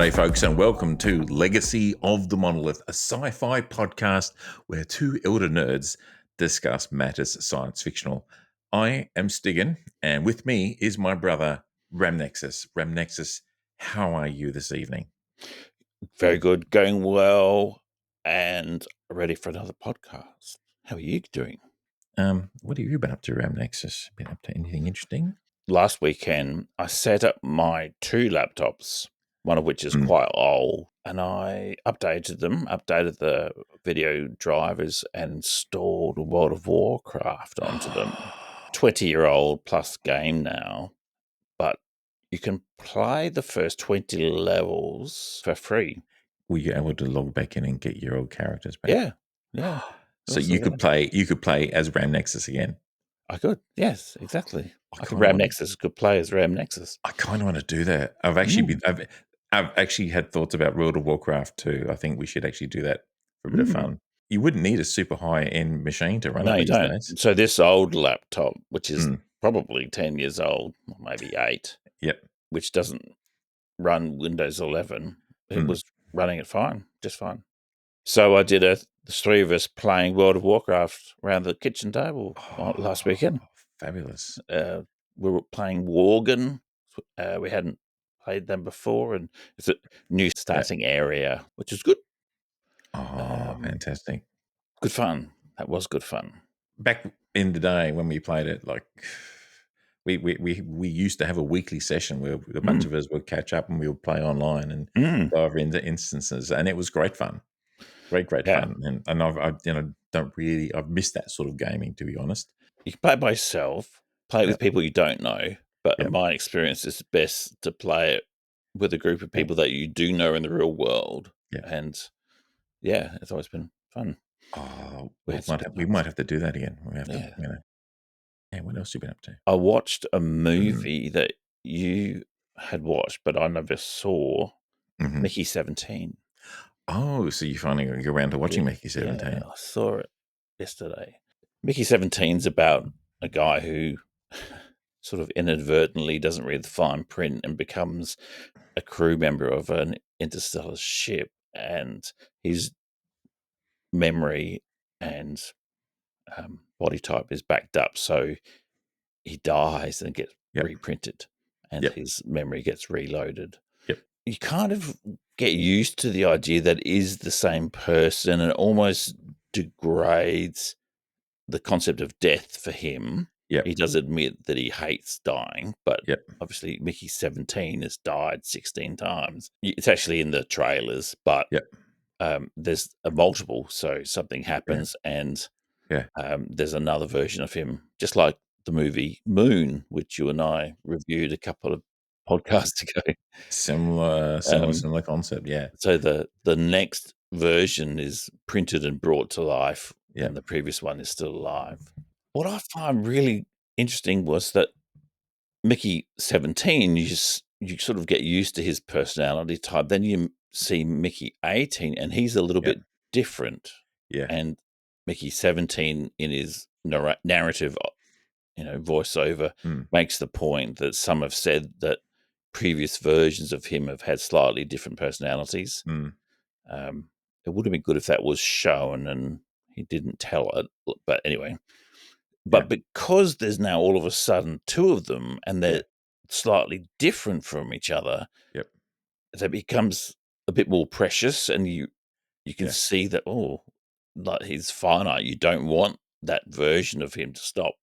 G'day, folks, and welcome to Legacy of the Monolith, a sci-fi podcast where two elder nerds discuss matters science fictional. I am Stigin, and with me is my brother, Ramnexus. Ramnexus, how are you this evening? Very good, going well, and ready for another podcast. How are you doing? What have you been up to, Ramnexus? Been up to anything interesting? Last weekend, I set up my two laptops, one of which is quite old, and I updated the video drivers and installed World of Warcraft onto them. 20-year-old plus game now, but you can play the first 20 levels for free. Were you able to log back in and get your old characters back? Yeah. So you could play as Ramnexus again. I could, yes, exactly. I Ramnexus could play as Ramnexus. I kind of want to do that. I've actually had thoughts about World of Warcraft too. I think we should actually do that for a bit of fun. You wouldn't need a super high-end machine to run it these days. So this old laptop, which is probably 10 years old, or maybe 8, which doesn't run Windows 11, it was running it fine, just fine. So I did the three of us playing World of Warcraft around the kitchen table last weekend. Fabulous. We were playing Worgen. We hadn't played them before, and it's a new starting area, which is good. Fantastic. Good fun. That was good fun. Back in the day when we played it, like we used to have a weekly session where a bunch of us would catch up and we would play online and go over into instances, and it was great fun. Great fun. And I've missed that sort of gaming, to be honest. You can play it by yourself, play it with people you don't know, but in my experience, it's best to play it with a group of people that you do know in the real world. And it's always been fun. We might have to do that again. We have to, what else have you been up to? I watched a movie that you had watched, but I never saw, Mickey 17. Oh, so you finally got to go around to watching Mickey 17. Yeah, I saw it yesterday. Mickey 17's about a guy who sort of inadvertently doesn't read the fine print and becomes a crew member of an interstellar ship, and his memory and body type is backed up, so he dies and gets reprinted, and his memory gets reloaded. You kind of get used to the idea that it is the same person, and it almost degrades the concept of death for him. He does admit that he hates dying, but obviously Mickey 17 has died 16 times. It's actually in the trailers, but there's a multiple, so something happens, and there's another version of him, just like the movie Moon, which you and I reviewed a couple of podcasts ago. Similar concept, So the next version is printed and brought to life, and the previous one is still alive. What I find really interesting was that Mickey 17, you sort of get used to his personality type. Then you see Mickey 18, and he's a little bit different. And Mickey 17, in his narrative, voiceover, makes the point that some have said that previous versions of him have had slightly different personalities. It would have been good if that was shown and he didn't tell it. But anyway, because there's now all of a sudden two of them and they're slightly different from each other, that becomes a bit more precious, and you can see that, like he's finite. You don't want that version of him to stop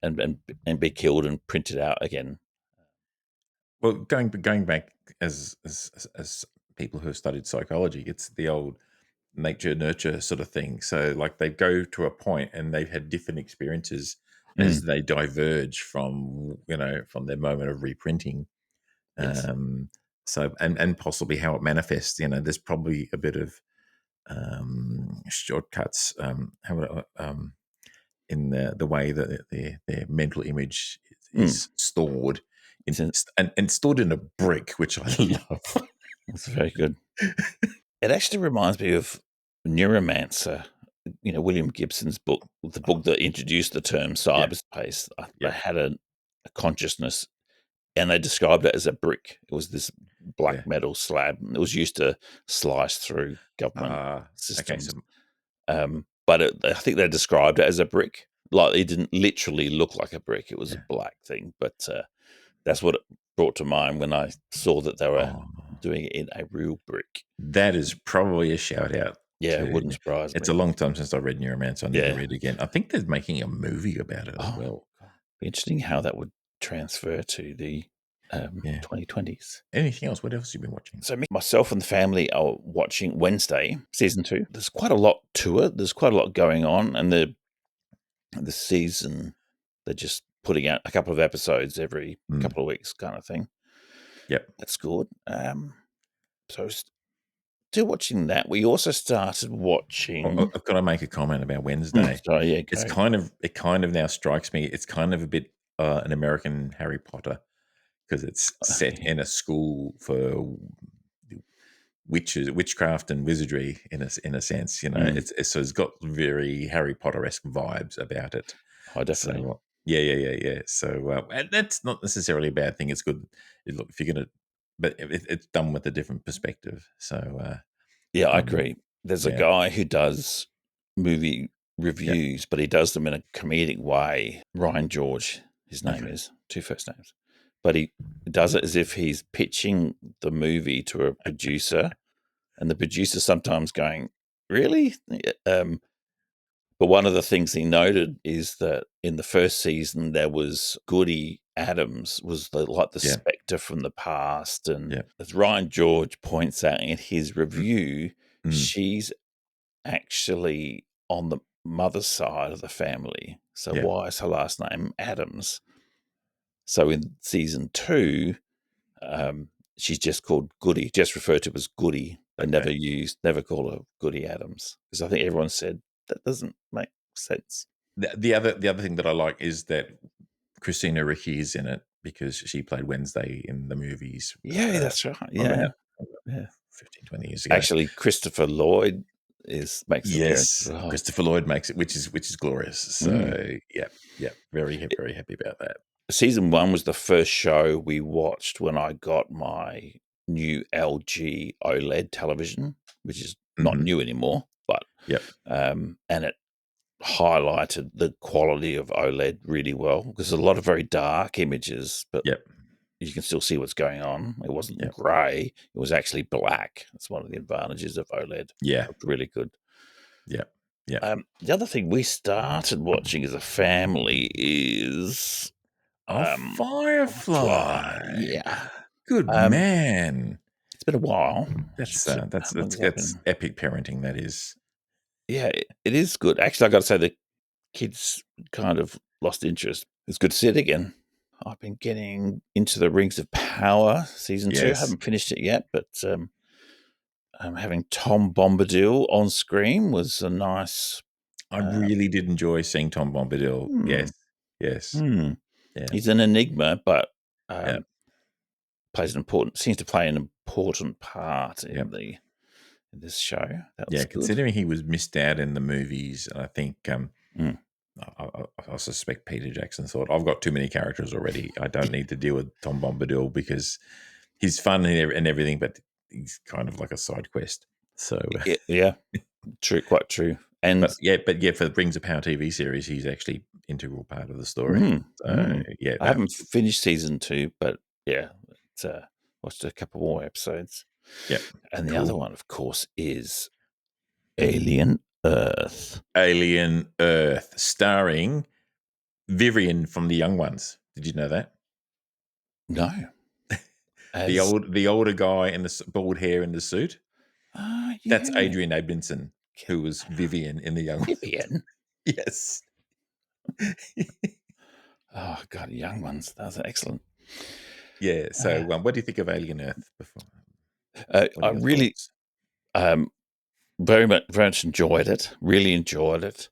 and be killed and printed out again. Well, going back as people who have studied psychology, it's the old nature nurture sort of thing. So like they go to a point and they've had different experiences as they diverge from their moment of reprinting. So and possibly how it manifests. There's probably a bit of shortcuts in the way that their mental image is stored. And stored in a brick, which I love. That's very good. It actually reminds me of Neuromancer, William Gibson's book, the book that introduced the term cyberspace. They had a consciousness, and they described it as a brick. It was this black Yeah. metal slab. It was used to slice through government Okay. systems. So But I think they described it as a brick. Like, it didn't literally look like a brick. It was a yeah. black thing. But that's what it brought to mind when I saw that they were Oh, doing it in a real brick. that is probably a shout out Yeah, it to. wouldn't surprise It's me. a long time since I read Neuromancer. I need to Yeah. read it again. I think they're making a movie about it as Oh, well. be interesting how that would transfer to the Yeah. 2020s. Anything else? What else have you been watching? So myself and the family are watching Wednesday, season 2. There's quite a lot to it. There's quite a lot going on, and the season, they're just putting out a couple of episodes every couple of weeks, kind of thing. Yep. That's good. So still watching that. We also started watching. I've got to make a comment about Wednesday. Sorry, yeah, It's go. it kind of now strikes me. It's kind of a bit an American Harry Potter because it's set in a school for witchcraft and wizardry in a sense. You know, it's got very Harry Potter-esque vibes about it. Oh, definitely. So yeah. So and that's not necessarily a bad thing. It's good. Look, if you're gonna, but it's done with a different perspective. So Yeah, I agree. There's a yeah, guy who does movie yeah, reviews, but he does them in a comedic way. Ryan George, his name okay, is, 2 first names. But he does it as if he's pitching the movie to a producer, and the producer sometimes going, "Really?" But one of the things he noted is that in the first season there was Goody Adams was like the yeah, spectre from the past, and yeah, as Ryan George points out in his review, mm, she's actually on the mother's side of the family. So yeah, why is her last name Adams? So in season 2, um, she's just called Goody, just referred to as Goody. They okay. never call her Goody Adams, because I think everyone said that doesn't make sense. The other thing that I like is that Christina Ricci is in it because she played Wednesday in the movies Yeah, that's right. about Yeah, yeah. 15, 20 years ago. Actually, Christopher Lloyd makes an appearance as Yes, well. Christopher Lloyd makes it, which is glorious. Mm. So yeah, very happy about that. Season 1 was the first show we watched when I got my new LG OLED television, which is not Hmm. new anymore, but Yep, and it highlighted the quality of OLED really well, because there's a lot of very dark images, but yep, you can still see what's going on. It wasn't yep, grey; it was actually black. That's one of the advantages of OLED. yeah, Looked really good. yep, yep. The other thing we started watching as a family is Oh, Fly. Firefly. Yeah. Good Um, man. it's been a while. I should say. How long has that That's been? epic parenting. That is. Yeah, it is good. Actually, I got to say, the kids kind of lost interest. It's good to see it again. I've been getting into the Rings of Power season 2. I Yes, haven't finished it yet, but having Tom Bombadil on screen was a nice. I Uh, really did enjoy seeing Tom Bombadil. hmm, Yes, yes, hmm. yeah, He's an enigma, but yeah, seems to play an important part yeah. in this show. That Yeah, was good. considering he was missed out in the movies, and I think Mm. I suspect Peter Jackson thought, "I've got too many characters already. I don't need to deal with Tom Bombadil because he's fun and everything, but he's kind of like a side quest." So, Yeah, true, quite true. And but yeah, for the Rings of Power TV series, he's actually integral part of the story. mm, So, mm. yeah, I no, haven't finished season 2, but yeah, it's, watched a couple more episodes. yeah, And the other cool. one, of course, is Alien Earth. Alien Earth, starring Vivian from The Young Ones. Did you know that? No, as The older guy in the bald hair in the suit. That's yeah, Adrian Edmondson, who was Vivian in The Young Ones. Vivian. Yes. Oh God, young ones. That's excellent. Yeah. So, Uh, what do you think of Alien Earth? Before, what are I your really thoughts? um, very much enjoyed it. Really enjoyed it.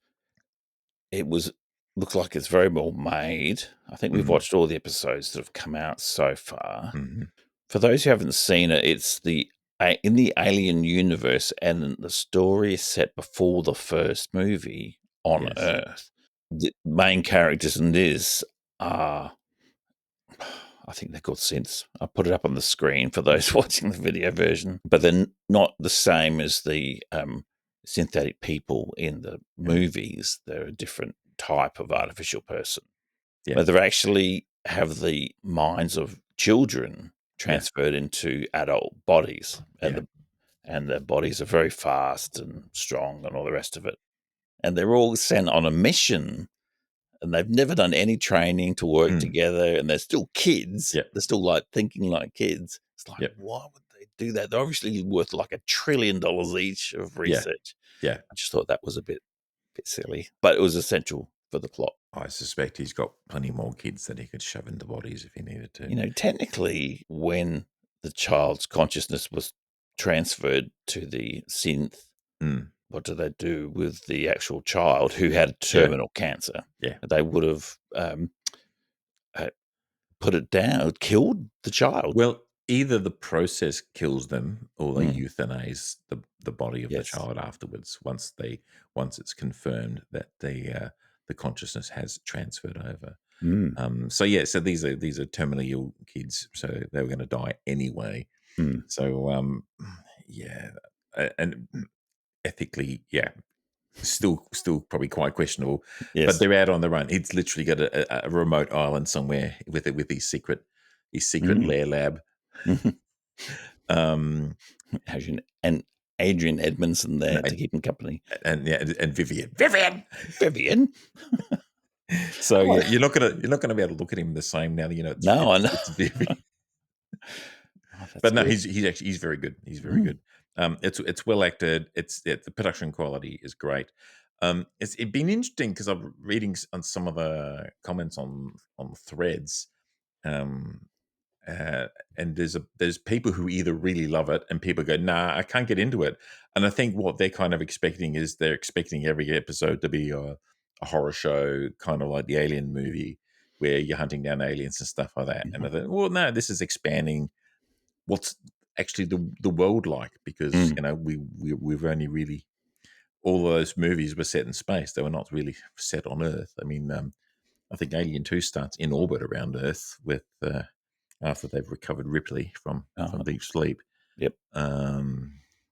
It was looks like it's very well made. I think we've Mm, watched all the episodes that have come out so far. mhm. For those who haven't seen it, it's in the Alien universe, and the story is set before the first movie on Yes. Earth. The main characters in this are I think they're called synths. I put it up on the screen for those watching the video version, but they're not the same as the synthetic people in the movies. They're a different type of artificial person. Yeah. But they actually have the minds of children transferred into adult bodies, and their bodies are very fast and strong and all the rest of it. And they're all sent on a mission, and they've never done any training to work together, and they're still kids. They're still like thinking like kids. It's like, why would they do that? They're obviously worth like $1 trillion each of research. Yeah. I just thought that was a bit silly, but it was essential for the plot. I suspect he's got plenty more kids that he could shove into bodies if he needed to. Technically, when the child's consciousness was transferred to the synth, what do they do with the actual child who had terminal cancer? Yeah. They would have put it down, killed the child. Well, either the process kills them or they euthanize the body of the child afterwards once it's confirmed that the consciousness has transferred over. So these are terminally ill kids, so they were going to die anyway. So and ethically, still probably quite questionable. But they're out on their own. It's literally got a remote island somewhere with his secret lair lab. And Adrian Edmondson there to keep him company, and Vivian. So you're not gonna be able to look at him the same now that you know. I know. It's Vivian. But no, he's very good. He's very good. It's well acted. The production quality is great. It's been interesting because I'm reading on some of the comments on threads. And there's people who either really love it and people go, nah, I can't get into it. And I think what they're kind of expecting is they're expecting every episode to be a horror show, kind of like the Alien movie, where you're hunting down aliens and stuff like that. And I thought, well, no, this is expanding what's actually the world like, because we've only really, all of those movies were set in space. They were not really set on Earth. I mean, I think Alien 2 starts in orbit around Earth with after they've recovered Ripley from deep sleep.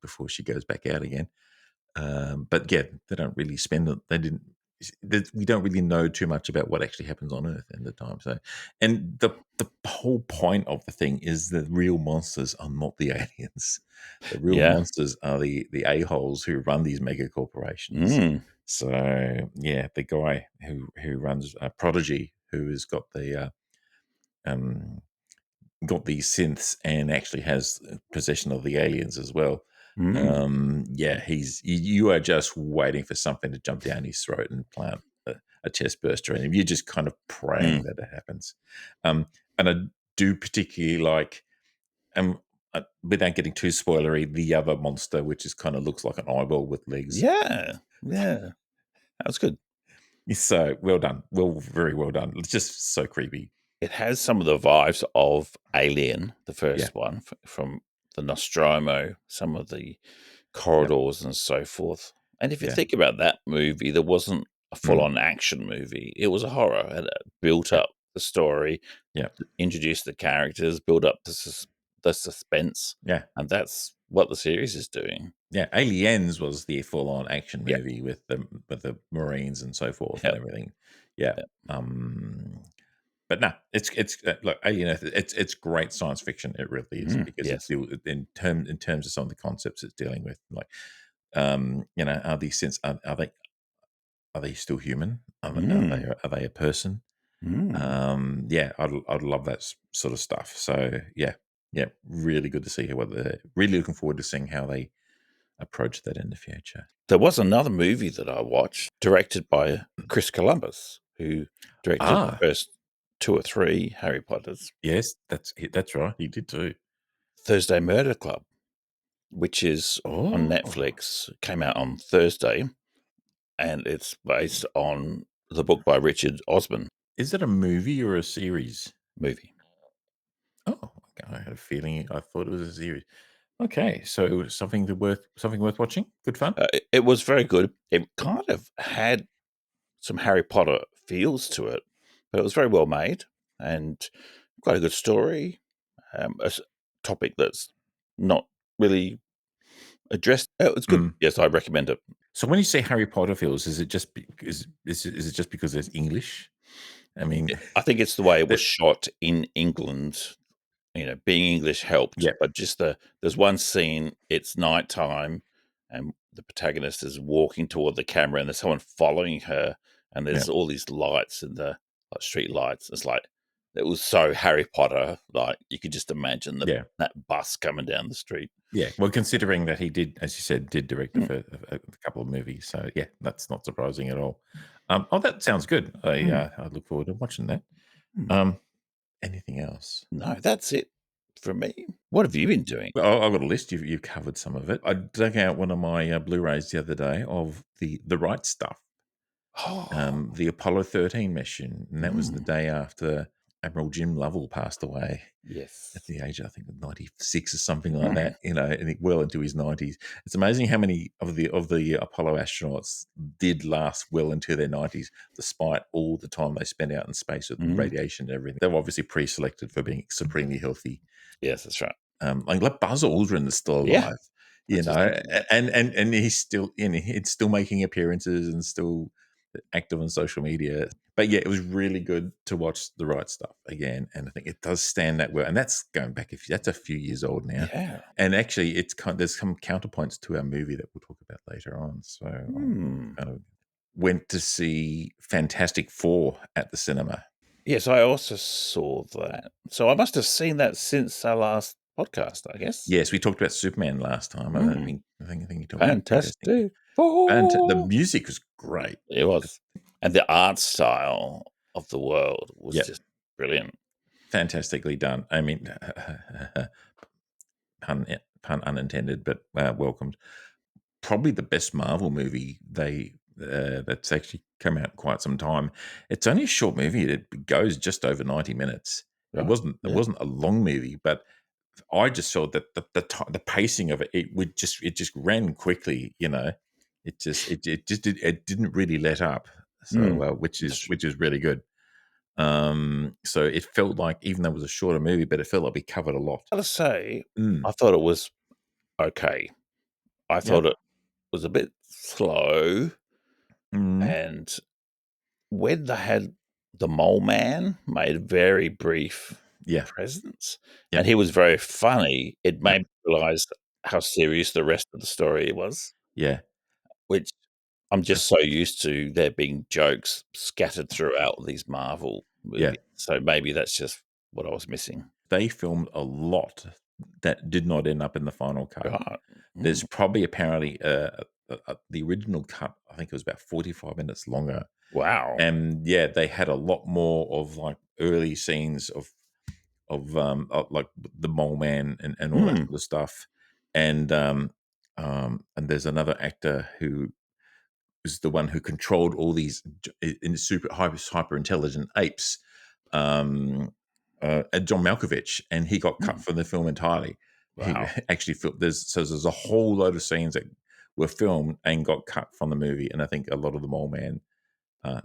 Before she goes back out again. But they don't really spend it. We don't really know too much about what actually happens on Earth in the time. So, and the whole point of the thing is the real monsters are not the aliens. The real monsters are the a-holes who run these mega corporations. So the guy who runs Prodigy, who has got got these synths and actually has possession of the aliens as well. You are just waiting for something to jump down his throat and plant a chest burster in him. You're just kind of praying that it happens. And I do particularly like, without getting too spoilery, the other monster, which is kind of looks like an eyeball with legs. Yeah, that was good. So well done. Very well done. It's just so creepy. It has some of the vibes of Alien, the first one, from the Nostromo, some of the corridors and so forth. And if you think about that movie, there wasn't a full-on action movie. It was a horror, and it built up the story, introduced the characters, built up the suspense. And that's what the series is doing. Yeah, Aliens was the full-on action movie with the Marines and so forth and everything. But no, it's look, Alien Earth. It's great science fiction. It really is, because it's in terms of some of the concepts it's dealing with. Like, are these are they still human? Are they a person? I'd love that sort of stuff. So really good to see really looking forward to seeing how they approach that in the future. There was another movie that I watched, directed by Chris Columbus, who directed the first 2 or 3 Harry Potters. Yes, that's right. He did too. Thursday Murder Club, which is on Netflix, came out on Thursday, and it's based on the book by Richard Osman. Is it a movie or a series? Movie. Oh, I had a feeling. I thought it was a series. Okay, so it was something worth watching. Good fun. It was very good. It kind of had some Harry Potter feels to it, but it was very well made, and Quite a good story. Topic that's not really addressed. Oh, it's good. Mm. Yes, I recommend it. So when you say Harry Potter feels, is it just is it just because there's English? I mean, I think it's the way it was that shot in England. Being English helped, yeah, but just there's one scene, it's nighttime, and the protagonist is walking toward the camera, and there's someone following her, and yeah, there's all these lights in the like street lights. It's like it was so Harry Potter, like you could just imagine yeah. that bus coming down the street. Yeah, well, considering that he did, as you said, did direct Mm, a couple of movies, so yeah, that's not surprising at all. Oh, that sounds good. mm, I look forward to watching that. mm. Um, anything else? No, that's it for me. What have you been doing? Well, I've got a list. You've covered some of it. I dug out one of my Blu-rays the other day of the right stuff, Oh, the Apollo 13 mission, and that was the mm, day after Admiral Jim Lovell passed away at yes. the age, I think, of 96 or something like that. And well into his 90s. It's amazing how many of the Apollo astronauts did last well into their 90s, despite all the time they spent out in space with Mm, radiation and everything. They were obviously pre-selected for being supremely healthy. yes, that's right. Like Buzz Aldrin is still Yeah, alive, I was just thinking that. and he's still he's still making appearances and still active on social media. But yeah, it was really good to watch The Right Stuff again, and I think it does stand that well. And that's going back that's a few years old now. Yeah. And actually, there's some counterpoints to our movie that we'll talk about later on. So I'll Hmm. kind of went to see Fantastic Four at the cinema. Yes, I also saw that. So I must have seen that since our last podcast, I guess. Yes, we talked about Superman last time. Mm. I think you talked about Fantastic. Fantastic And the Four. music was great. It was. And the art style of the world was Yeah, just brilliant. fantastically done. I mean, pun unintended, but welcomed. Probably the best Marvel movie that's actually come out in quite some time. It's only a short movie. It goes just over 90 minutes. Right. It Yeah. wasn't a long movie, but I just saw that the pacing of it it just ran quickly. It didn't really let up. So Mm. That's true. which is really good. So it felt like, even though it was a shorter movie, but it felt like we covered a lot. I gotta say, Mm. I thought it was okay. I Yeah. thought it was a bit slow, Mm. and when they had the mole man made a very brief Yeah. presence, and Yep. he was very funny, it made Yep. me realise how serious the rest of the story was, Yeah. which I'm just so used to there being jokes scattered throughout these Marvel Yeah. movies, so maybe that's just what I was missing. They filmed a lot that did not end up in the final cut. Right. There's Mm. probably apparently the original cut, I think it was about 45 minutes longer. Wow. And yeah, they had a lot more of like early scenes of like the mole man and all that Mm. sort of stuff. And there's another actor who was the one who controlled all these in hyper intelligent apes, John Malkovich, and he got cut Mm. from the film entirely. He Wow. actually filmed there's a whole load of scenes that were filmed and got cut from the movie, and I think a lot of the mole man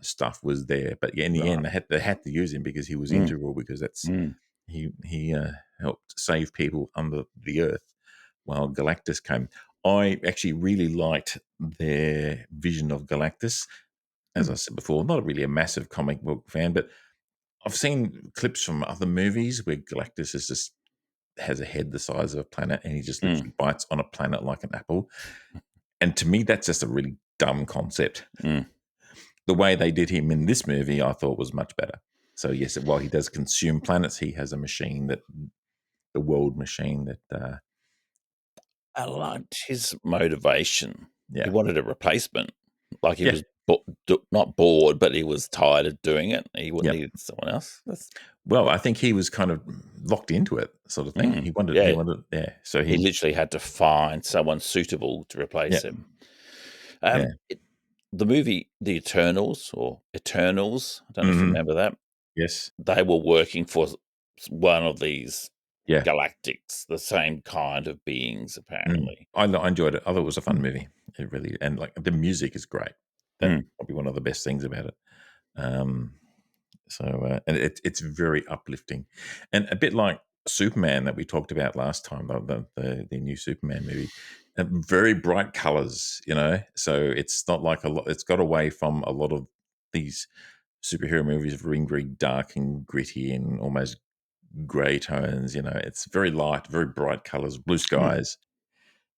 stuff was there. But yeah, in the Right. end, they had to use him because he was Mm. integral, because that's Mm. he helped save people under the earth while Galactus came. I actually really liked their vision of Galactus. As I Mm. said before, not really a massive comic book fan, but I've seen clips from other movies where Galactus is just has a head the size of a planet, and he just Mm. literally bites on a planet like an apple. And to me, that's just a really dumb concept. Mm. The way they did him in this movie, I thought was much better. So yes, while he does consume planets, he has a machine, that the world machine that I liked his motivation. He yeah, wanted a replacement. Like he yeah, was not bored, but he was tired of doing it. He yeah. needed someone else. That's Well, I think he was kind of locked into it, sort of thing. He yeah. wanted, yeah. So He he, literally had to find someone suitable to yeah, replace him. yeah, The movie The Eternals or Eternals, I don't know if you hmm, remember that. yes, They were working for one of these yeah. galactics, the same kind of beings, Mm. apparently. I enjoyed it. I thought it was a fun Mm, movie. It really, and like the music is great. That's mm, probably one of the best things about it. Um, So and it's very uplifting, and a bit like Superman that we talked about last time, the new Superman movie. Very bright colors, so it's not like a lot. It's got away from a lot of these superhero movies of being very dark and gritty and almost grey tones. It's very light, very bright colors, blue Mm. skies.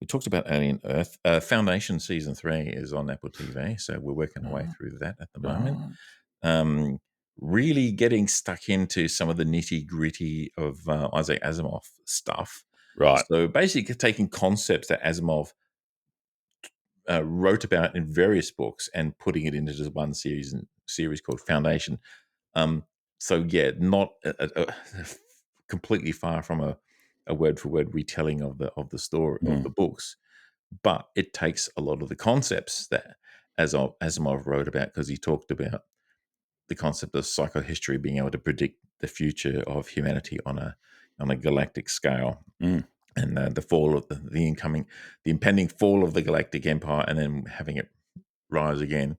We talked about Alien Earth. Foundation season 3 is on Apple TV, so we're working our way Mhm. through that at the moment. Right. Um, really getting stuck into some of the nitty gritty of Isaac Asimov stuff. Right. So basically, taking concepts that Asimov wrote about in various books and putting it into just one series called Foundation. Um, so yeah, not completely far from a word for word retelling of the story of the Mm. books, but it takes a lot of the concepts that Asimov wrote about, because he talked about the concept of psychohistory being able to predict the future of humanity on a galactic scale, Mm. and the fall of the impending fall of the galactic empire, and then having it rise again.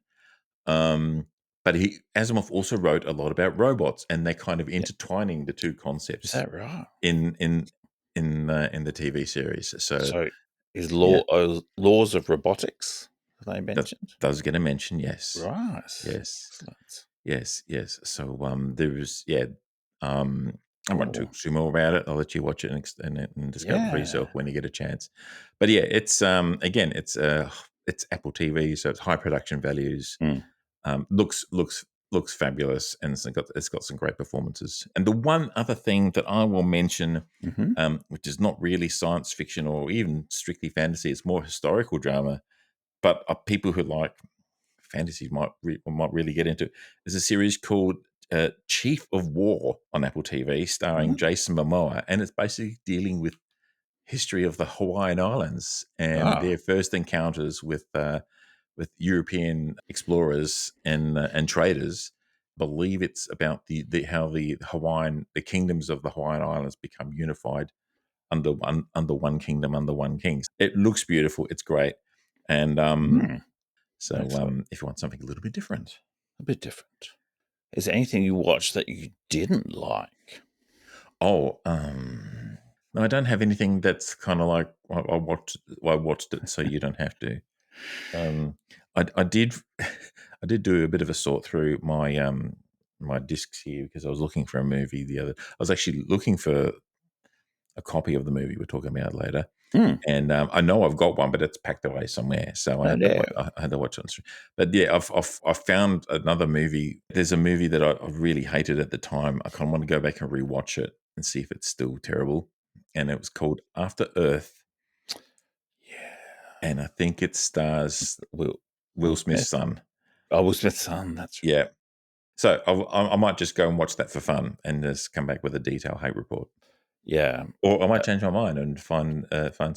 Um, but Asimov also wrote a lot about robots, and they're kind of Yeah. intertwining the two Is concepts that right? in the TV series. So So is yeah, laws of robotics, are they that mentioned? does get a mention. Yes, Right. yes. Excellent. Yes. So there was I won't Cool. talk too more about it. I'll let you watch it and discover for Yeah. yourself when you get a chance. But yeah, it's again, it's Apple TV, so it's high production values. Mm. Looks fabulous, and it's got some great performances. And the one other thing that I will mention, Mhm. which is not really science fiction or even strictly fantasy, it's more historical drama, but people who like fantasy might really get into. There's a series called Chief of War on Apple TV, starring Mm. Jason Momoa, and it's basically dealing with history of the Hawaiian Islands and Ah. their first encounters with European explorers and traders. Believe it's about the how the kingdoms of the Hawaiian Islands become unified under one kingdom, under one king. It looks beautiful. It's great, and Mm. so Excellent. if you want something a little bit different. A bit different. Is there anything you watched that you didn't like? Oh, no, I don't have anything that's kind of like I watched it, so you don't have to. I did I did do a bit of a sort through my discs here, because I was looking for a movie the other. I was actually looking for a copy of the movie we're talking about later, Mm. and I know I've got one, but it's packed away somewhere, so I Oh, had to watch. no. I had to watch it. But yeah, I've found another movie. There's a movie that I really hated at the time. I kind of want to go back and rewatch it and see if it's still terrible. And it was called After Earth, Yeah. and I think it stars Will Will Will Smith's Smith? son. Oh, Will Smith's son, that's right. Yeah, so I might just go and watch that for fun and just come back with a detailed hate report, Yeah. or I might Uh, change my mind and find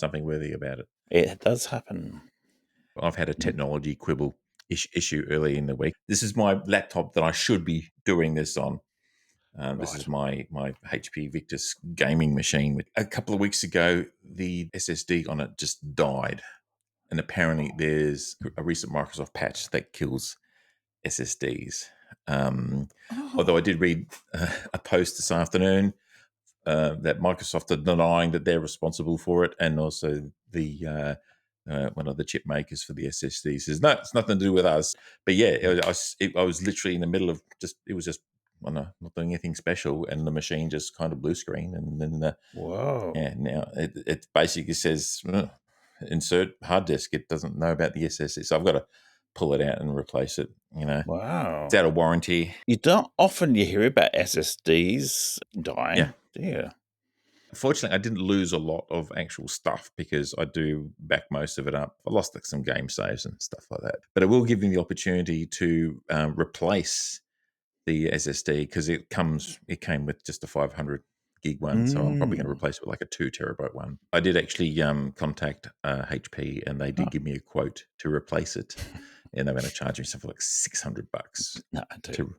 something worthy about it. it does happen. I've had a Mm. technology quibble issue early in the week. This is my laptop that I should be doing this on. This is Right. my HP Victus gaming machine. A couple of weeks ago, the SSD on it just died, and apparently there's a recent Microsoft patch that kills SSDs. Um, Although I Oh. did read a post this afternoon that Microsoft are denying that they're responsible for it, and also the one of the chip makers for the SSD says no, it's nothing to do with us. But yeah, I was literally in the middle of it was just not doing anything special, and the machine just kind of blue screen, and then Whoa. yeah, now it basically says insert hard disk. It doesn't know about the SSD, so I've got to pull it out and replace it. It's Wow. out of warranty. You don't often you hear about SSDs Yeah. dying, do you? Fortunately, I didn't lose a lot of actual stuff, because I do back most of it up. I lost like some game saves and stuff like that, but it will give me the opportunity to replace the SSD, because it came with just a 500 gig one, so I'm probably going to Mm. replace it with like a 2 terabyte one. I did actually contact HP, and they Oh, did give me a quote to replace it, and they're going to charge me something like $600 no, I do. to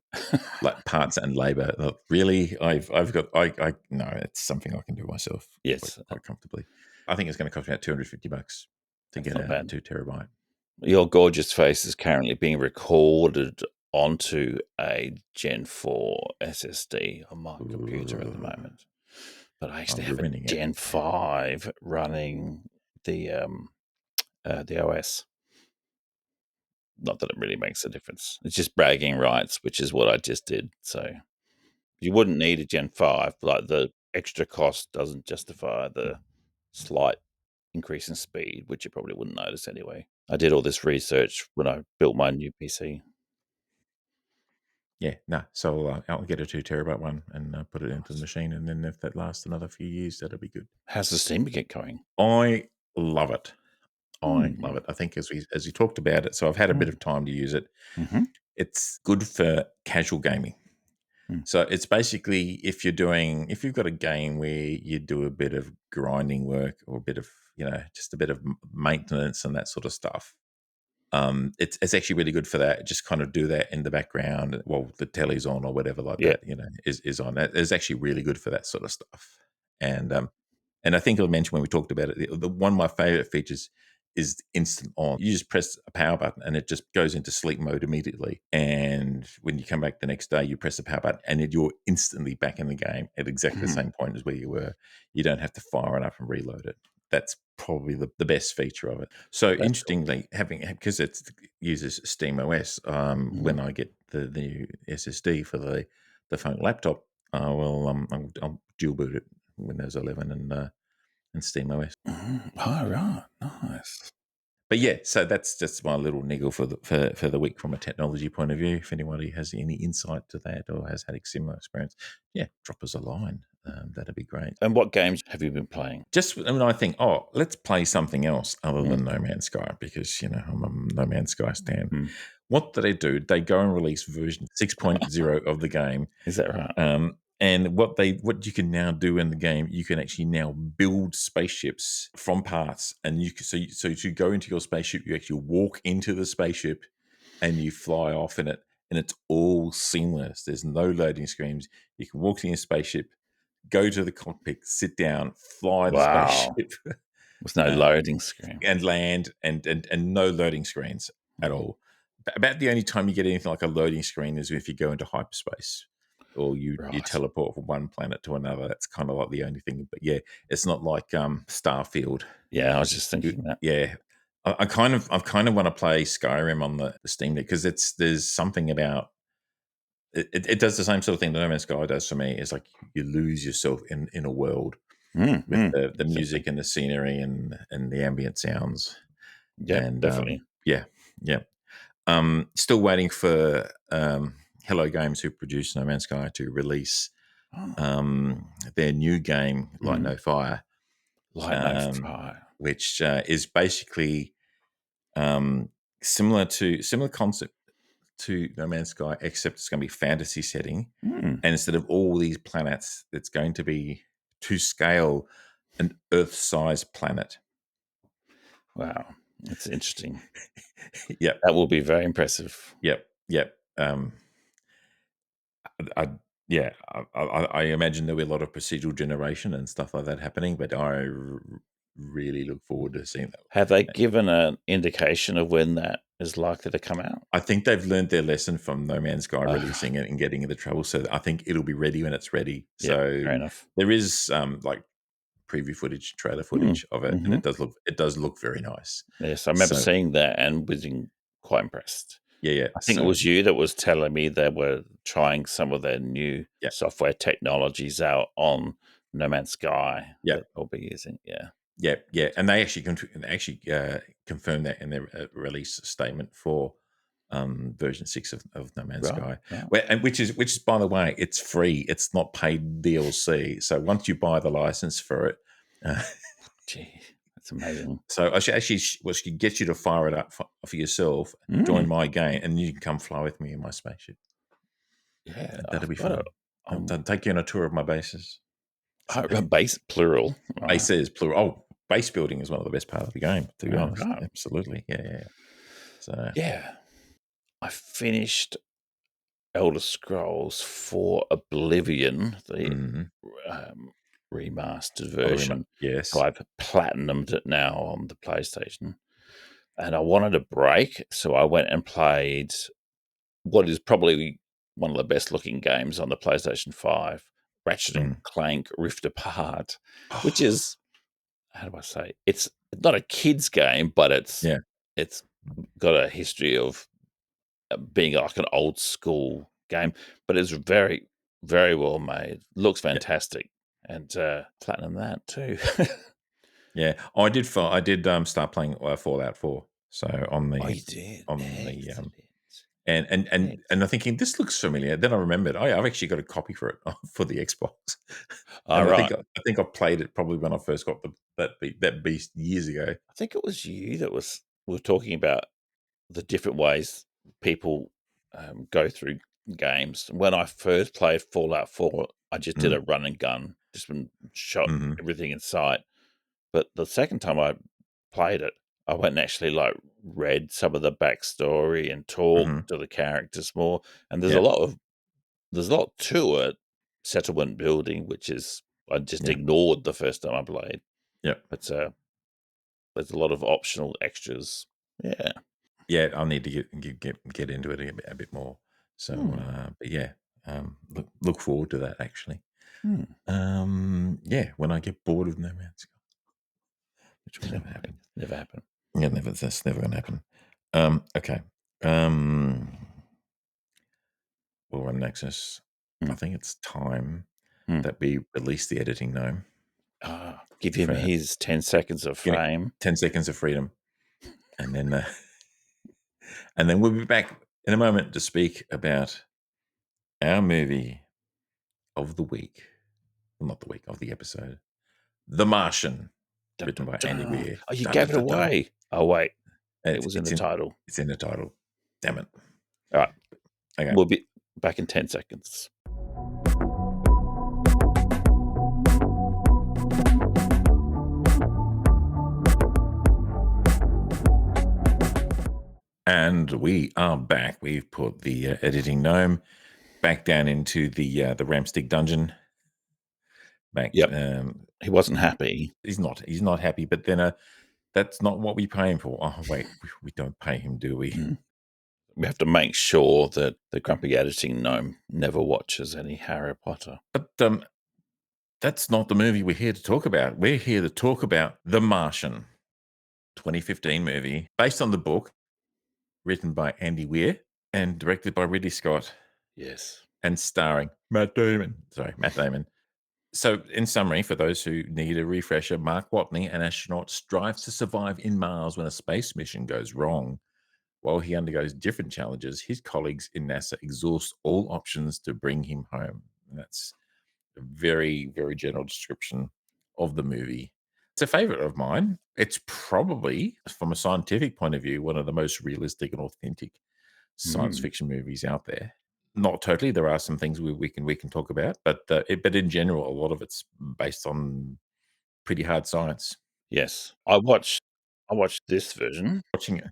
like parts and labor. Look, really, I've got I no, it's something I can do myself quite, Yes, quite comfortably. I think it's going to cost me about $250 to that's get not a bad. 2 terabyte. Your gorgeous face is currently being recorded onto a Gen 4 SSD on my computer at the moment. But I actually have a ruining it. Gen 5 running the OS. Not that it really makes a difference. It's just bragging rights, which is what I just did. So you wouldn't need a Gen 5. Like, the extra cost doesn't justify the slight increase in speed, which you probably wouldn't notice anyway. I did all this research when I built my new PC. Yeah, no. So I'll get a 2 terabyte one and put it into the machine, and then if that lasts another few years, that'll be good. How's the Steam get going? I love it. I love Mm. it. I think as we talked about it, so I've had a bit of time to use it. Mm-hmm. It's good for casual gaming. Mm. So it's basically if you've got a game where you do a bit of grinding work or a bit of just a bit of maintenance and that sort of stuff. It's actually really good for that. Just kind of do that in the background while the telly's on or whatever like Yeah. that. Is on. That is actually really good for that sort of stuff. And I think I mentioned when we talked about it, the one of my favorite features is instant on. You just press a power button and it just goes into sleep mode immediately. And when you come back the next day, you press the power button and then you're instantly back in the game at exactly the same point as where you were. You don't have to fire it up and reload it. That's probably the best feature of it. So That's cool. interestingly, because it uses Steam OS, when I get the new SSD for the phone laptop, I'll dual boot it Windows 11 and Steam OS. All right. Nice. But yeah, so that's just my little niggle for the week from a technology point of view. If anybody has any insight to that or has had a similar experience, yeah, drop us a line. That'd be great. And what games have you been playing? Just when I think, let's play something else other than No Man's Sky, because I'm a No Man's Sky stan. Mm. What do? They go and release version 6.0 of the game. Is that right? And what you can now do in the game, you can actually now build spaceships from parts, and so to go into your spaceship, you actually walk into the spaceship, and you fly off in it, and it's all seamless. There's no loading screens. You can walk in your spaceship, go to the cockpit, sit down, fly the Wow. spaceship, With no loading screen. and land, and no loading screens at all. About the only time you get anything like a loading screen is if you go into hyperspace or you Right. teleport from one planet to another. That's kind of like the only thing. But yeah, it's not like Starfield. Yeah, I was just thinking that. Yeah, I kind of want to play Skyrim on the Steam Deck because there's something about it does the same sort of thing that No Man's Sky does for me. It's like you lose yourself in a world with the Exactly. music and the scenery and the ambient sounds. Yep, And definitely. yeah. Still waiting for Hello Games, who produced No Man's Sky, to release Oh. their new game, Light Mhm. No Fire, Light no fire. which is basically similar concept to No Man's Sky, except it's going to be fantasy setting, Mm. and instead of all these planets, it's going to be to scale an Earth-sized planet. Wow, that's interesting. Yep, That will be very impressive. yep. I yeah, I imagine there'll be a lot of procedural generation and stuff like that happening, but I really look forward to seeing that. Have they given an indication of when that is likely to come out? I think they've learned their lesson from No Man's Sky Ah, releasing it and getting into trouble, so I think it'll be ready when it's ready. yep, So fair enough. there is like preview footage, trailer Mm, footage of it, and mhm. it does look very nice. Yes, I remember So seeing that and being quite impressed. yeah. I think it So was you that was telling me they were trying some of their new yeah, software technologies out on No Man's Sky yeah. that they'll be using. Yeah. Yeah, and they actually confirmed that in their release statement for version 6 of No Man's Right, Sky, right. and which is by the way, it's free. It's not paid DLC. So once you buy the license for it, uh, Gee, that's amazing. so I should actually get you to fire it up for yourself, Mm, join my game, and you can come fly with me in my spaceship. yeah, That'll I've be got it. fun. I'll take you on a tour of my bases. Base plural. Right. Bases plural. Oh, base building is one of the best parts of the game, to be All honest. right. Absolutely. Yeah. So Yeah. I finished Elder Scrolls for Oblivion, the mhm. um, remastered Oh, the remote. version. So Yes. I've platinumed it now on the PlayStation. And I wanted a break, so I went and played what is probably one of the best looking games on the PlayStation 5, Ratchet and Mm. Clank Rift Apart, which Oh, is, how do I say? It's not a kid's game, but yeah, it's got a history of being like an old school game, but it's very, very well made. Looks yeah, fantastic, and platinum that too. yeah. Oh, I did, start playing, Fallout 4. So Oh, you did? on the, Excellent. and I'm Excellent. thinking, "This looks familiar." Then I remembered, "Oh, yeah, I've actually got a copy for it for the Xbox." All And right. I think I played it probably when I first got that beast years ago. I think it was you that were talking about the different ways people go through games. When I first played Fallout 4, I just did Mm, a run and gun, just shot mhm, everything in sight. But the second time I played it, I went and actually like read some of the backstory and talked mhm. to the characters more. And Yeah, there's a lot to it. Settlement building, which is I just yeah, ignored the first time I played. yeah. But there's a lot of optional extras. Yeah. Yeah, I'll need to get into it a bit more. So, Hmm. but yeah, look forward to that actually. Hmm. Yeah, when I get bored of No Man's Sky, which will never happen. Never happened. Yeah, that's never gonna happen. Okay. Well, Ramnexus, I Mm, think it's time mm. that we release the editing gnome Give him for his 10 seconds of give it fame. 10 seconds of freedom, and then and then we'll be back in a moment to speak about our movie of the week. Well, not the week, of the episode. The Martian, Dun, written dun, by Andy dun. Weir. Oh, you Dun, dun, gave it dun, dun. away. Oh, wait. And It was in the title. it's in the title. Damn it. All right. Okay. We'll be back in 10 seconds. And we are back. We've put the editing gnome back down into the Ramstig dungeon. Back. Yep. He wasn't happy. He's not happy. But then that's not what we pay him for. Oh wait, we don't pay him, do we? Mm. We have to make sure that the grumpy editing gnome never watches any Harry Potter. But that's not the movie we're here to talk about. We're here to talk about The Martian, 2015 movie based on the book written by Andy Weir and directed by Ridley Scott Yes. and starring Matt Damon. Sorry, Matt Damon. So, in summary, for those who need a refresher, Mark Watney, an astronaut, strives to survive in Mars when a space mission goes wrong. While he undergoes different challenges, his colleagues in NASA exhaust all options to bring him home. And that's a very, very general description of the movie. It's a favorite of mine. It's probably, from a scientific point of view, one of the most realistic and authentic science Mm. fiction movies out there. Not totally. There are some things we can talk about, but in general, a lot of it's based on pretty hard science. Yes. I watched this version, Watching it,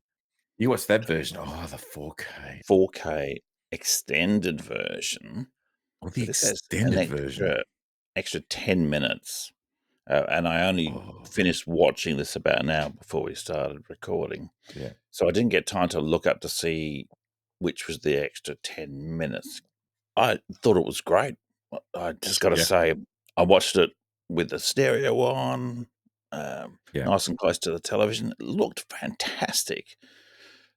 you watch that version. Oh, the 4K 4K extended version. or the So this has an extended version. extra 10 minutes. And I only Oh, finished watching this about an hour before we started recording. yeah, So I didn't get time to look up to see which was the extra 10 minutes. I thought it was great. I just got to yeah, say, I watched it with the stereo on, yeah, nice and close to the television. It looked fantastic.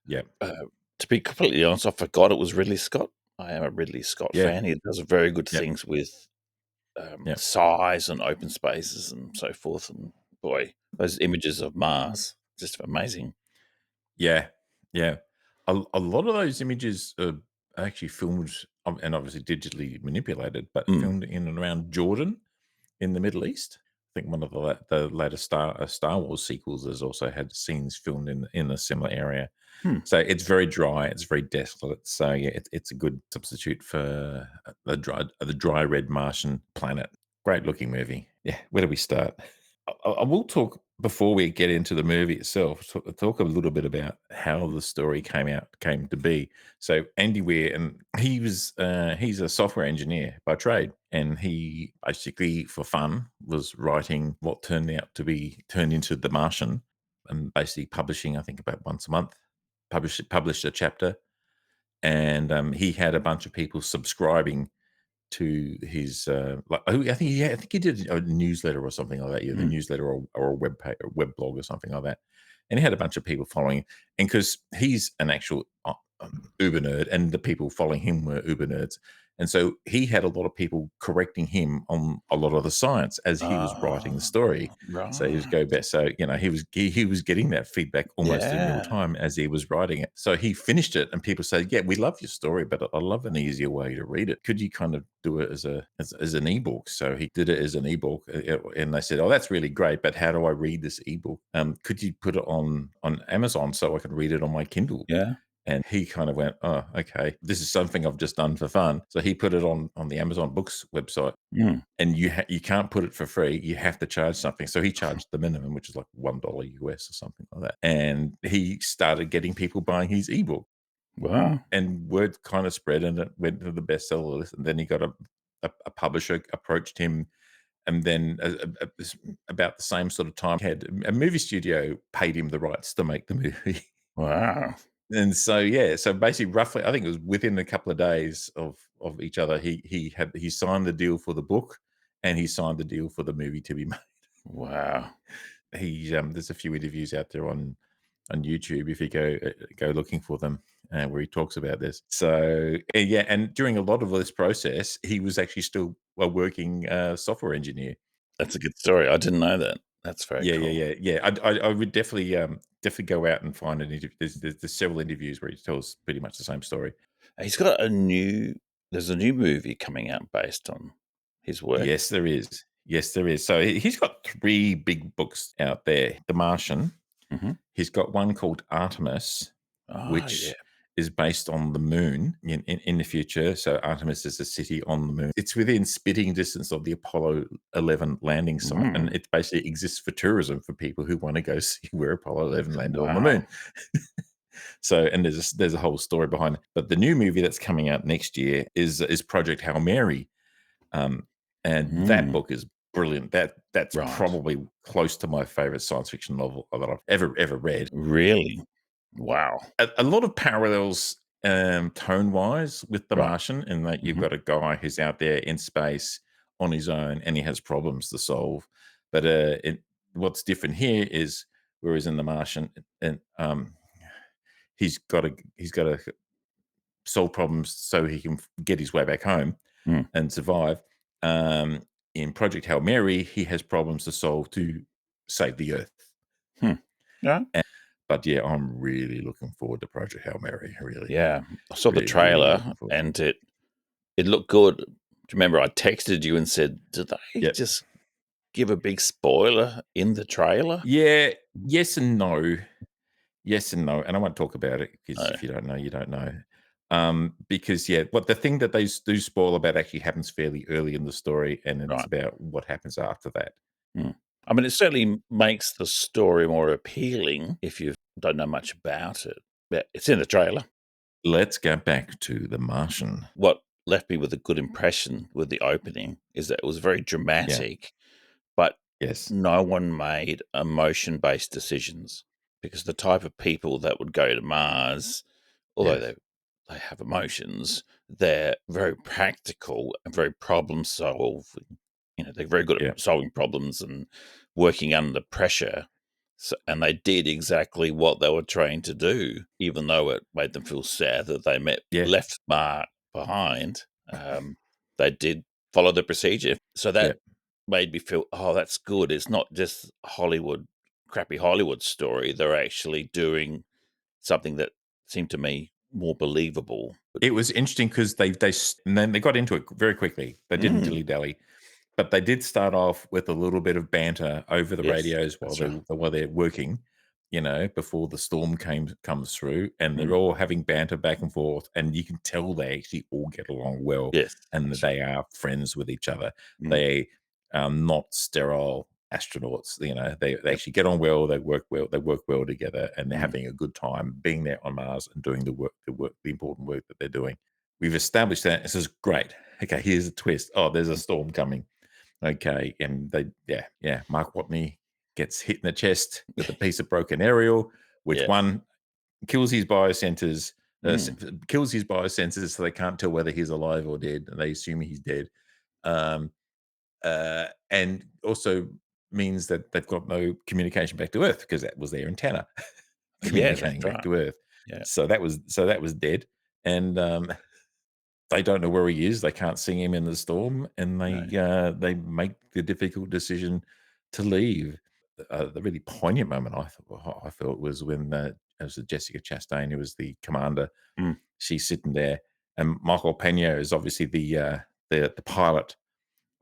yeah, To be completely honest, I forgot it was Ridley Scott. I am a Ridley Scott yeah, fan. He does very good yeah, things with yeah. size and open spaces and so forth. And boy, those images of Mars, just amazing. Yeah, yeah. A lot of those images are actually filmed, and obviously digitally manipulated, but Mm, filmed in and around Jordan in the Middle East. I think one of the later Star Wars sequels has also had scenes filmed in a similar area. hmm. So it's very dry, it's very desolate. So yeah, it's a good substitute for the dry red Martian planet. Great looking movie. Yeah, where do we start? I will talk before we get into the movie itself. Talk a little bit about how the story came to be. So Andy Weir, and he's a software engineer by trade, and he basically for fun was writing what turned out to be turned into The Martian, and basically publishing I think about once a month. Published a chapter, and he had a bunch of people subscribing to his I think he did a newsletter or something like that. Yeah, the Mm. newsletter or a or web blog or something like that. And he had a bunch of people following, and because he's an actual uber nerd, and the people following him were uber nerds, and so he had a lot of people correcting him on a lot of the science as he was writing the Ah, story. So he was right. go back. So he was getting that feedback almost in real Yeah, time as he was writing it. So he finished it, and people said, "Yeah, we love your story, but I love an easier way to read it. Could you kind of do it as an ebook?" So he did it as an ebook, and they said, "Oh, that's really great, but how do I read this ebook? Could you put it on Amazon so I can read it on my Kindle?" yeah. And he kind of went, "Oh, okay. This is something I've just done for fun." So he put it on the Amazon Books website, Mm. and you can't put it for free. You have to charge something. So he charged the minimum, which is like $1 US or something like that. And he started getting people buying his ebook, Wow, and word kind of spread, and it went to the bestseller list. And then he got a publisher approached him, and then about the same sort of time, had a movie studio paid him the rights to make the movie. wow, And so, yeah, so basically, roughly, I think it was within a couple of days of each other, he signed the deal for the book, and he signed the deal for the movie to be made. wow. There's a few interviews out there on YouTube if you go looking for them, where he talks about this. So, yeah, and during a lot of this process, he was actually still a working software engineer. That's a good story. I didn't know that. That's very Yeah, yeah, cool. yeah, yeah. I would definitely go out and find an interview. There's several interviews where he tells pretty much the same story. He's got a new there's a new movie coming out based on his work. Yes, there is. Yes, there is. So he's got 3 big books out there. The Martian. Mhm. He's got one called Artemis, Oh, yeah. which is based on the moon in the future. So Artemis is a city on the moon. It's within spitting distance of the Apollo 11 landing site, and Mm. it basically exists for tourism for people who want to go see where Apollo 11 landed on the Wow. moon. So, and there's a whole story behind it. But the new movie that's coming out next year is Project Hail Mary, um, and that Mm. book is brilliant. That's Right. probably close to my favorite science fiction novel that I've ever read. Really? Wow. A lot of parallels, tone wise with The Right. Martian, in that you've Mhm. got a guy who's out there in space on his own, and he has problems to solve. But what's different here is, whereas in The Martian, and he's got to solve problems so he can get his way back home Mm. and survive. Um, in Project Hail Mary, he has problems to solve to save the Earth. Hmm. Yeah. But yeah, I'm really looking forward to Project Hail Mary. Really, Yeah. I saw the really, really trailer looking forward to it. and it looked good. Do you remember I texted you and said, "Did they Yep. just give a big spoiler in the trailer?" Yeah. Yes and no. Yes and no. And I won't talk about it because Oh, if you don't know, you don't know. Because yeah, what the thing that they do spoil about actually happens fairly early in the story, and it's right. about what happens after that. Mm. I mean, it certainly makes the story more appealing if you don't know much about it. But it's in the trailer. Let's go back to The Martian. What left me with a good impression with the opening is that it was very Yeah. dramatic, but Yes. no one made emotion-based decisions because the type of people that would go to Mars, although Yes. they have emotions, they're very practical and very problem solving. They're very good Yeah. at solving problems and working under pressure. So, and they did exactly what they were trained to do, even though it made them feel sad that they Yeah. left Mark behind. They did follow the procedure. So Yeah. that made me feel, oh, that's good. It's not just crappy Hollywood story. They're actually doing something that seemed to me more believable. It was interesting because and then they got into it very quickly. They didn't Mm, dilly dally, but they did start off with a little bit of banter over the yes, radios that's right. while they're working, before the storm comes through, and they're Mm, all having banter back and forth, and you can tell they actually all get along well, yes, and that that's right. they are friends with each other. Mm, They are not sterile astronauts. They yep. actually get on well. They work well together, and they're Mm, having a good time being there on Mars and doing the important work that they're doing. We've established that. This is great. Okay, here's a twist. Oh, there's a storm coming. Okay, and yeah. Mark Watney gets hit in the chest with a piece of broken aerial, which yeah. one kills his biocenters, Mm. kills his biosensors so they can't tell whether he's alive or dead, and they assume he's dead. Um, and also means that they've got no communication back to Earth because that was their antenna Yes, communicating that's back right. to Earth. Yeah, So that was dead, and they don't know where he is. They can't see him in the storm, and no. they make the difficult decision to leave. The really poignant moment I felt was when it was Jessica Chastain, who was the commander. Mm. She's sitting there, and Michael Pena is obviously the pilot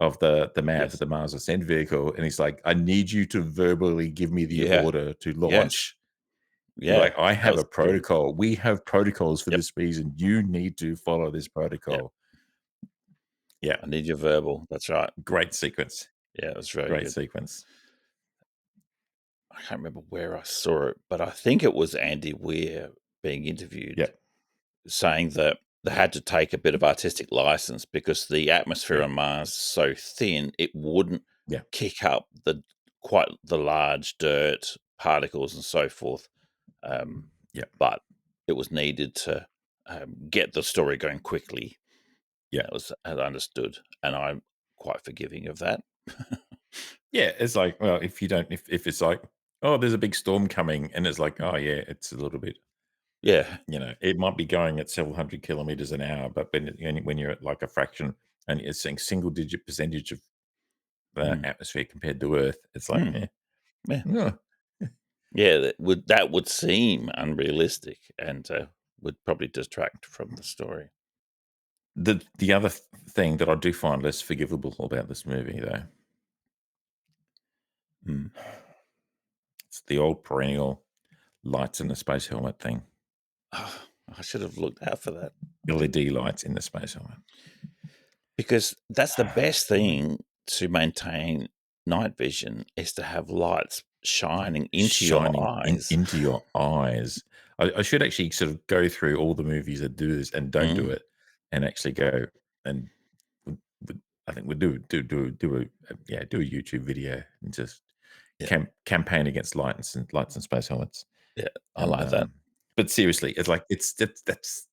of the MAV, Yes. the Mars Ascent Vehicle, and he's like, "I need you to verbally give me the Yeah. order to Yes. launch." You're Yeah. like, "I That have was a brilliant. protocol. We have protocols for Yep. this reason. You need to follow this Yep. protocol." Yeah, I need your verbal. That's right. great sequence. Yeah, it was very Great good. sequence. I can't remember where I saw it, but I think it was Andy Weir being interviewed Yep, saying that they had to take a bit of artistic license because the atmosphere yeah, on Mars is so thin, it wouldn't yeah, kick up quite the large dirt particles and so forth. yeah, But it was needed to get the story going quickly. yeah. That was as I understood, and I'm quite forgiving of that. Yeah, it's like, well, if you don't if it's like, "Oh, there's a big storm coming," and it's like, "Oh, yeah, it's a little bit." Yeah. It might be going at several hundred kilometers an hour, but when you're at like a fraction and it's saying single digit percentage of the Mm. atmosphere compared to Earth, it's like, Mm. Yeah. yeah. Yeah, that would seem unrealistic and would probably detract from the story. The other thing that I do find less forgivable about this movie, though, Mm. it's the old perennial lights in the space helmet thing. Oh, I should have looked out for that LED lights in the space helmet. because that's the best thing to maintain night vision is to have lights shining into your Shining eyes. into your eyes. I should actually sort of go through all the movies that do this and don't do Mm. it, and actually go and would I think we'd do a YouTube video and just Yeah, campaign against lights and space helmets. yeah, I And, like that. but seriously, it's like that's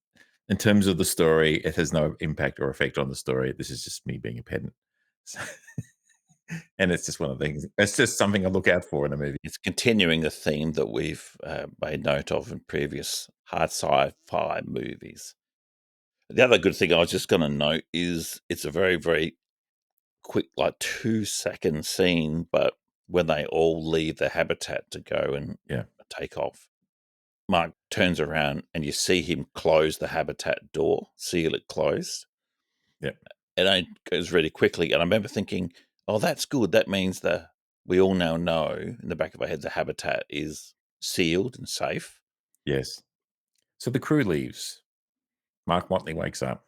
in terms of the story, it has no impact or effect on the story. This is just me being a pedant. So and it's just one of the things. It's just something I look out for in a movie. It's continuing a theme that we've made note of in previous hard sci-fi movies. The other good thing I was just going to note is it's a very, very quick, like 2-second scene, but when they all leave the habitat to go and Yeah, take off, Mark turns around and you see him close the habitat door, seal it closed, yeah, and it goes really quickly. And I remember thinking, oh, that's good. That means that we all now know in the back of our head the habitat is sealed and safe. yes. So the crew leaves. Mark Motley wakes up,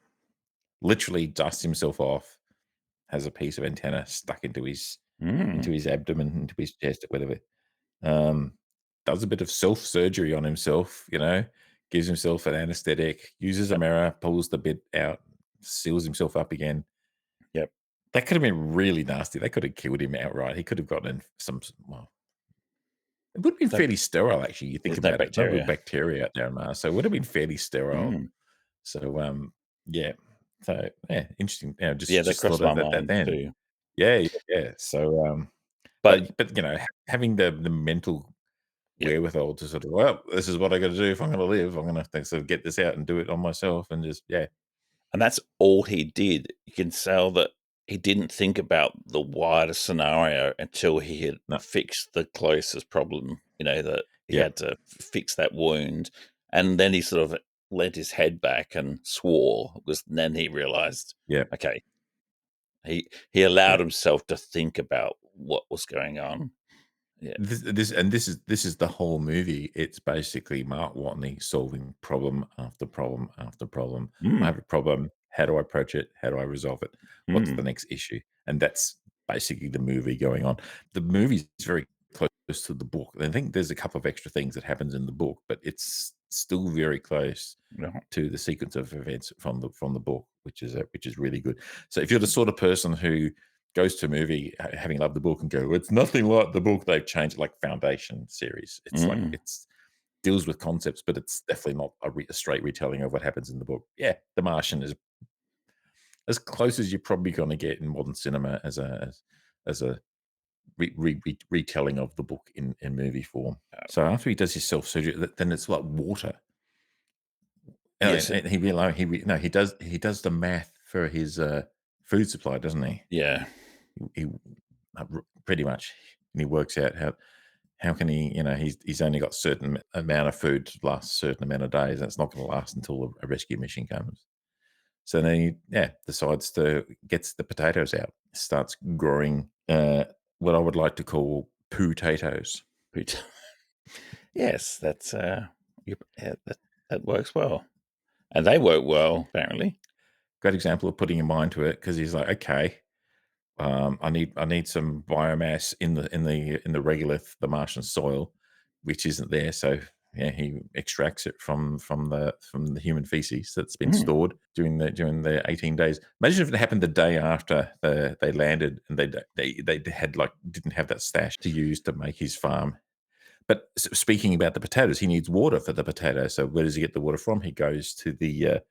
literally dusts himself off, has a piece of antenna stuck into Mm, his abdomen, into his chest, or whatever. Um, does a bit of self surgery on himself, gives himself an anesthetic, uses a yep, mirror, pulls the bit out, seals himself up again. yep. That could have been really nasty. They could have killed him outright. He could have gotten some, well, it would have been No, fairly sterile, actually. You think there's no about it. No real bacteria. bacteria out there on Mars. So it would have been fairly sterile. Mm. So, yeah. So, yeah, interesting. Yeah, that Just thought crossed of my that mind then. too. Yeah, yeah, yeah. So, But but having the mental yeah, wherewithal to sort of, well, this is what I got to do if I'm going to live. I'm going to have to sort of get this out and do it on myself, and just yeah, and that's all he did. You can tell that he didn't think about the wider scenario until he had no, fixed the closest problem, that he yeah, had to fix that wound. And then he sort of leant his head back and swore because then he realized, yeah. okay, he allowed Yeah. himself to think about what was going on. Yeah. This is the whole movie. It's basically Mark Watney solving problem after problem after problem. I Mm, have a problem. How do I approach it? How do I resolve it? What's the mm, next issue? And that's basically the movie going on. The movie is very close to the book. I think there's a couple of extra things that happens in the book, but it's still very close yeah, to the sequence of events from the book, which is really good. So if you're the sort of person who goes to a movie having loved the book and go, it's nothing like the book, they've changed, like Foundation series. It's like mm, deals with concepts, but it's definitely not a straight retelling of what happens in the book. Yeah, The Martian is as close as you're probably going to get in modern cinema as a retelling of the book in movie form. So after he does his self surgery, then it's like water. Yes. And he realized no, he does the math for his food supply, doesn't he? Yeah. He pretty much, and he works out how can he, he's only got certain amount of food to last a certain amount of days. That's not going to last until a rescue mission comes. So then he, decides to gets the potatoes out, starts growing what I would like to call potatoes. Yes, that's that works well, and they work well apparently. Great example of putting your mind to it, because he's like, okay, I need some biomass in the regolith, the Martian soil, which isn't there. So yeah, he extracts it from the human feces that's been Mm. stored during the 18 days. Imagine if it happened the day after they landed, and they had didn't have that stash to use to make his farm. But speaking about the potatoes, he needs water for the potatoes. So where does he get the water from? He goes to the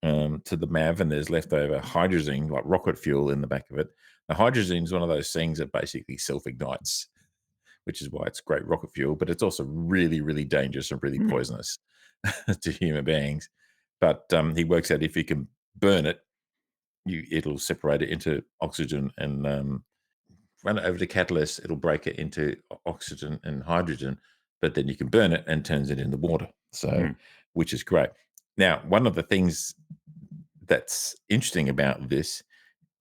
MAV, and there's leftover hydrogen, like rocket fuel, in the back of it. The hydrogen is one of those things that basically self ignites, which is why it's great rocket fuel, but it's also really, really dangerous and really Mm. poisonous to human beings. But he works out if he can burn it, it'll separate it into oxygen and run it over the catalyst. It'll break it into oxygen and hydrogen, but then you can burn it and turns it into water. So, Mm. which is great. Now, one of the things that's interesting about this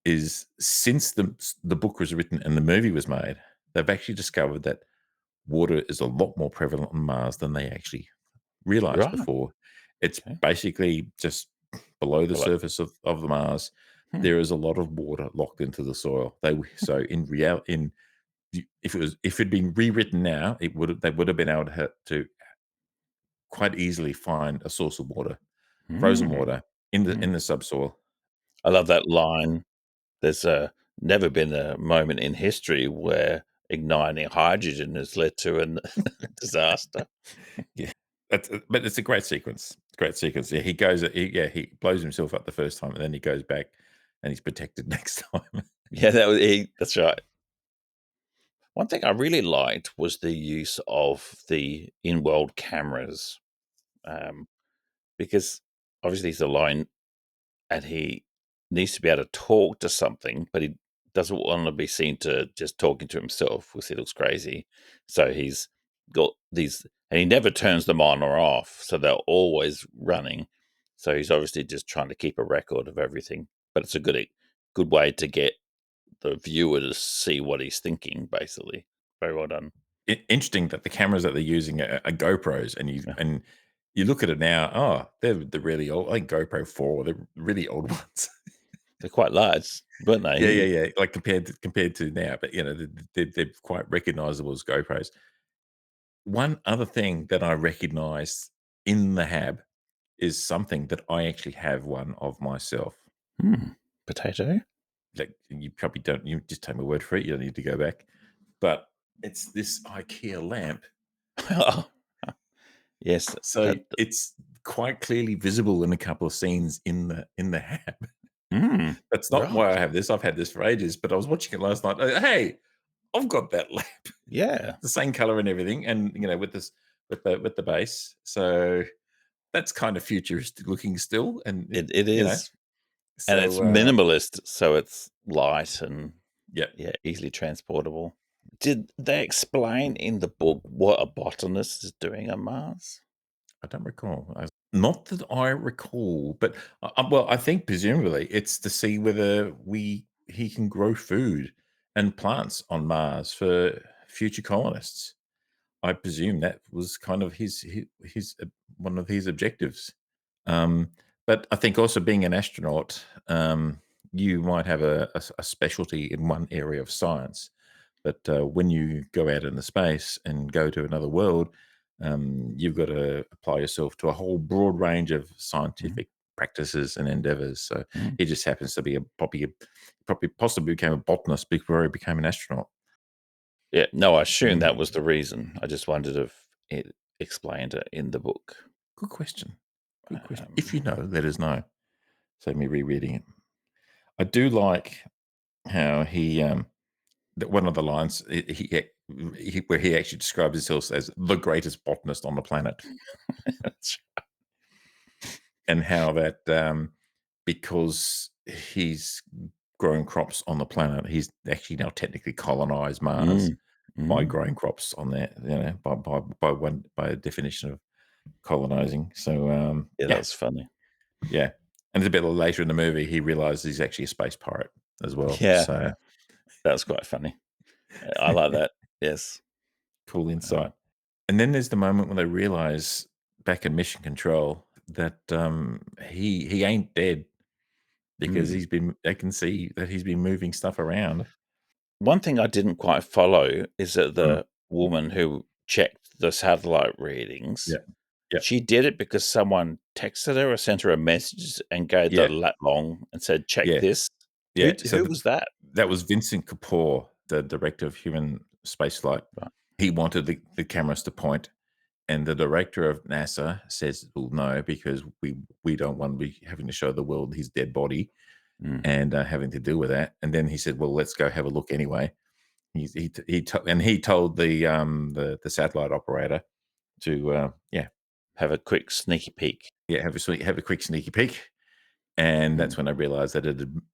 is, since the book was written and the movie was made, they've actually discovered that water is a lot more prevalent on Mars than they actually realized Right. before. It's Okay. basically just below the Well, surface of the Mars. hmm. There is a lot of water locked into the soil. So in real in if it'd been rewritten now, they would have been able to quite easily find a source of water, frozen Mm. water in the Mm. subsoil. I love that line. There's never been a moment in history where igniting hydrogen has led to a disaster. Yeah, but it's a great sequence. Great sequence. Yeah, he goes. He blows himself up the first time, and then he goes back, and he's protected next time. Yeah, that's right. One thing I really liked was the use of the in-world cameras, um, because obviously he's alone and he needs to be able to talk to something, but he doesn't want to be seen to just talking to himself because he looks crazy. So he's got these, and he never turns them on or off, so they're always running. So he's obviously just trying to keep a record of everything. But it's a good way to get the viewer to see what he's thinking. Basically, very well done. Interesting that the cameras that they're using are GoPros, and you Yeah, and you look at it now. Oh, they're the really old. I think GoPro 4, they're really old ones. they're quite large, weren't they? Yeah, yeah, yeah. Like compared to now, but they're quite recognizable as GoPros. One other thing that I recognized in the Hab is something that I actually have one of myself. Potato. Like, you probably don't. You just take my word for it. You don't need to go back. But it's this IKEA lamp. Yes, So it's quite clearly visible in a couple of scenes in the Hab. That's not why right. I have this. I've had this for ages, but I was watching it last night. Hey, I've got that lamp, Yeah, the same color and everything, and with this with the base. So that's kind of futuristic looking still, and it you know. is. And it's So minimalist, so it's light and, yeah, yeah, easily transportable. Did they explain in the book what a botanist is doing on Mars? I don't recall. Not that I recall, but well, I think presumably it's to see whether he can grow food and plants on Mars for future colonists. I presume that was kind of his one of his objectives. Um, but I think also, being an astronaut, you might have a specialty in one area of science, but when you go out into space and go to another world, you've got to apply yourself to a whole broad range of Mhm, scientific practices and endeavors. So mhm. he just happens to be probably possibly became a botanist before he became an astronaut. Yeah, no, I assume that Mm. was the reason. I just wondered if explained it in the book. Good question. Good question. If you Um, know, let us know. Save me rereading it. I do like how one of the lines where he actually describes himself as the greatest botanist on the planet, that's and how that because he's growing crops on the planet, he's actually now technically colonized Mars mm, by mm. growing crops on there. By a definition of colonizing. So Yeah, yeah, that's funny. yeah. And a bit later in the movie, he realizes he's actually a space pirate as well. Yeah, So that's quite funny. I like that. Yes. cool Um, insight. And then there's the moment when they realize back in Mission Control that he ain't dead because mm. they can see that he's been moving stuff around. One thing I didn't quite follow is that Mm, the woman who checked the satellite readings, yeah, yeah, she did it because someone texted her or sent her a message and gave the yeah, lat long and said, "Check yeah, this." yeah. So Who was that? that was Vincent Kapoor, the director of Human Spaceflight. Right. He wanted the cameras to point, and the director of NASA says, "Well, no, because we don't want to be having to show the world his dead body Mm. and having to deal with that." And then he said, "Well, let's go have a look anyway." He told the satellite operator to Have a quick sneaky peek. have a quick sneaky peek, and Mm. that's when I realized that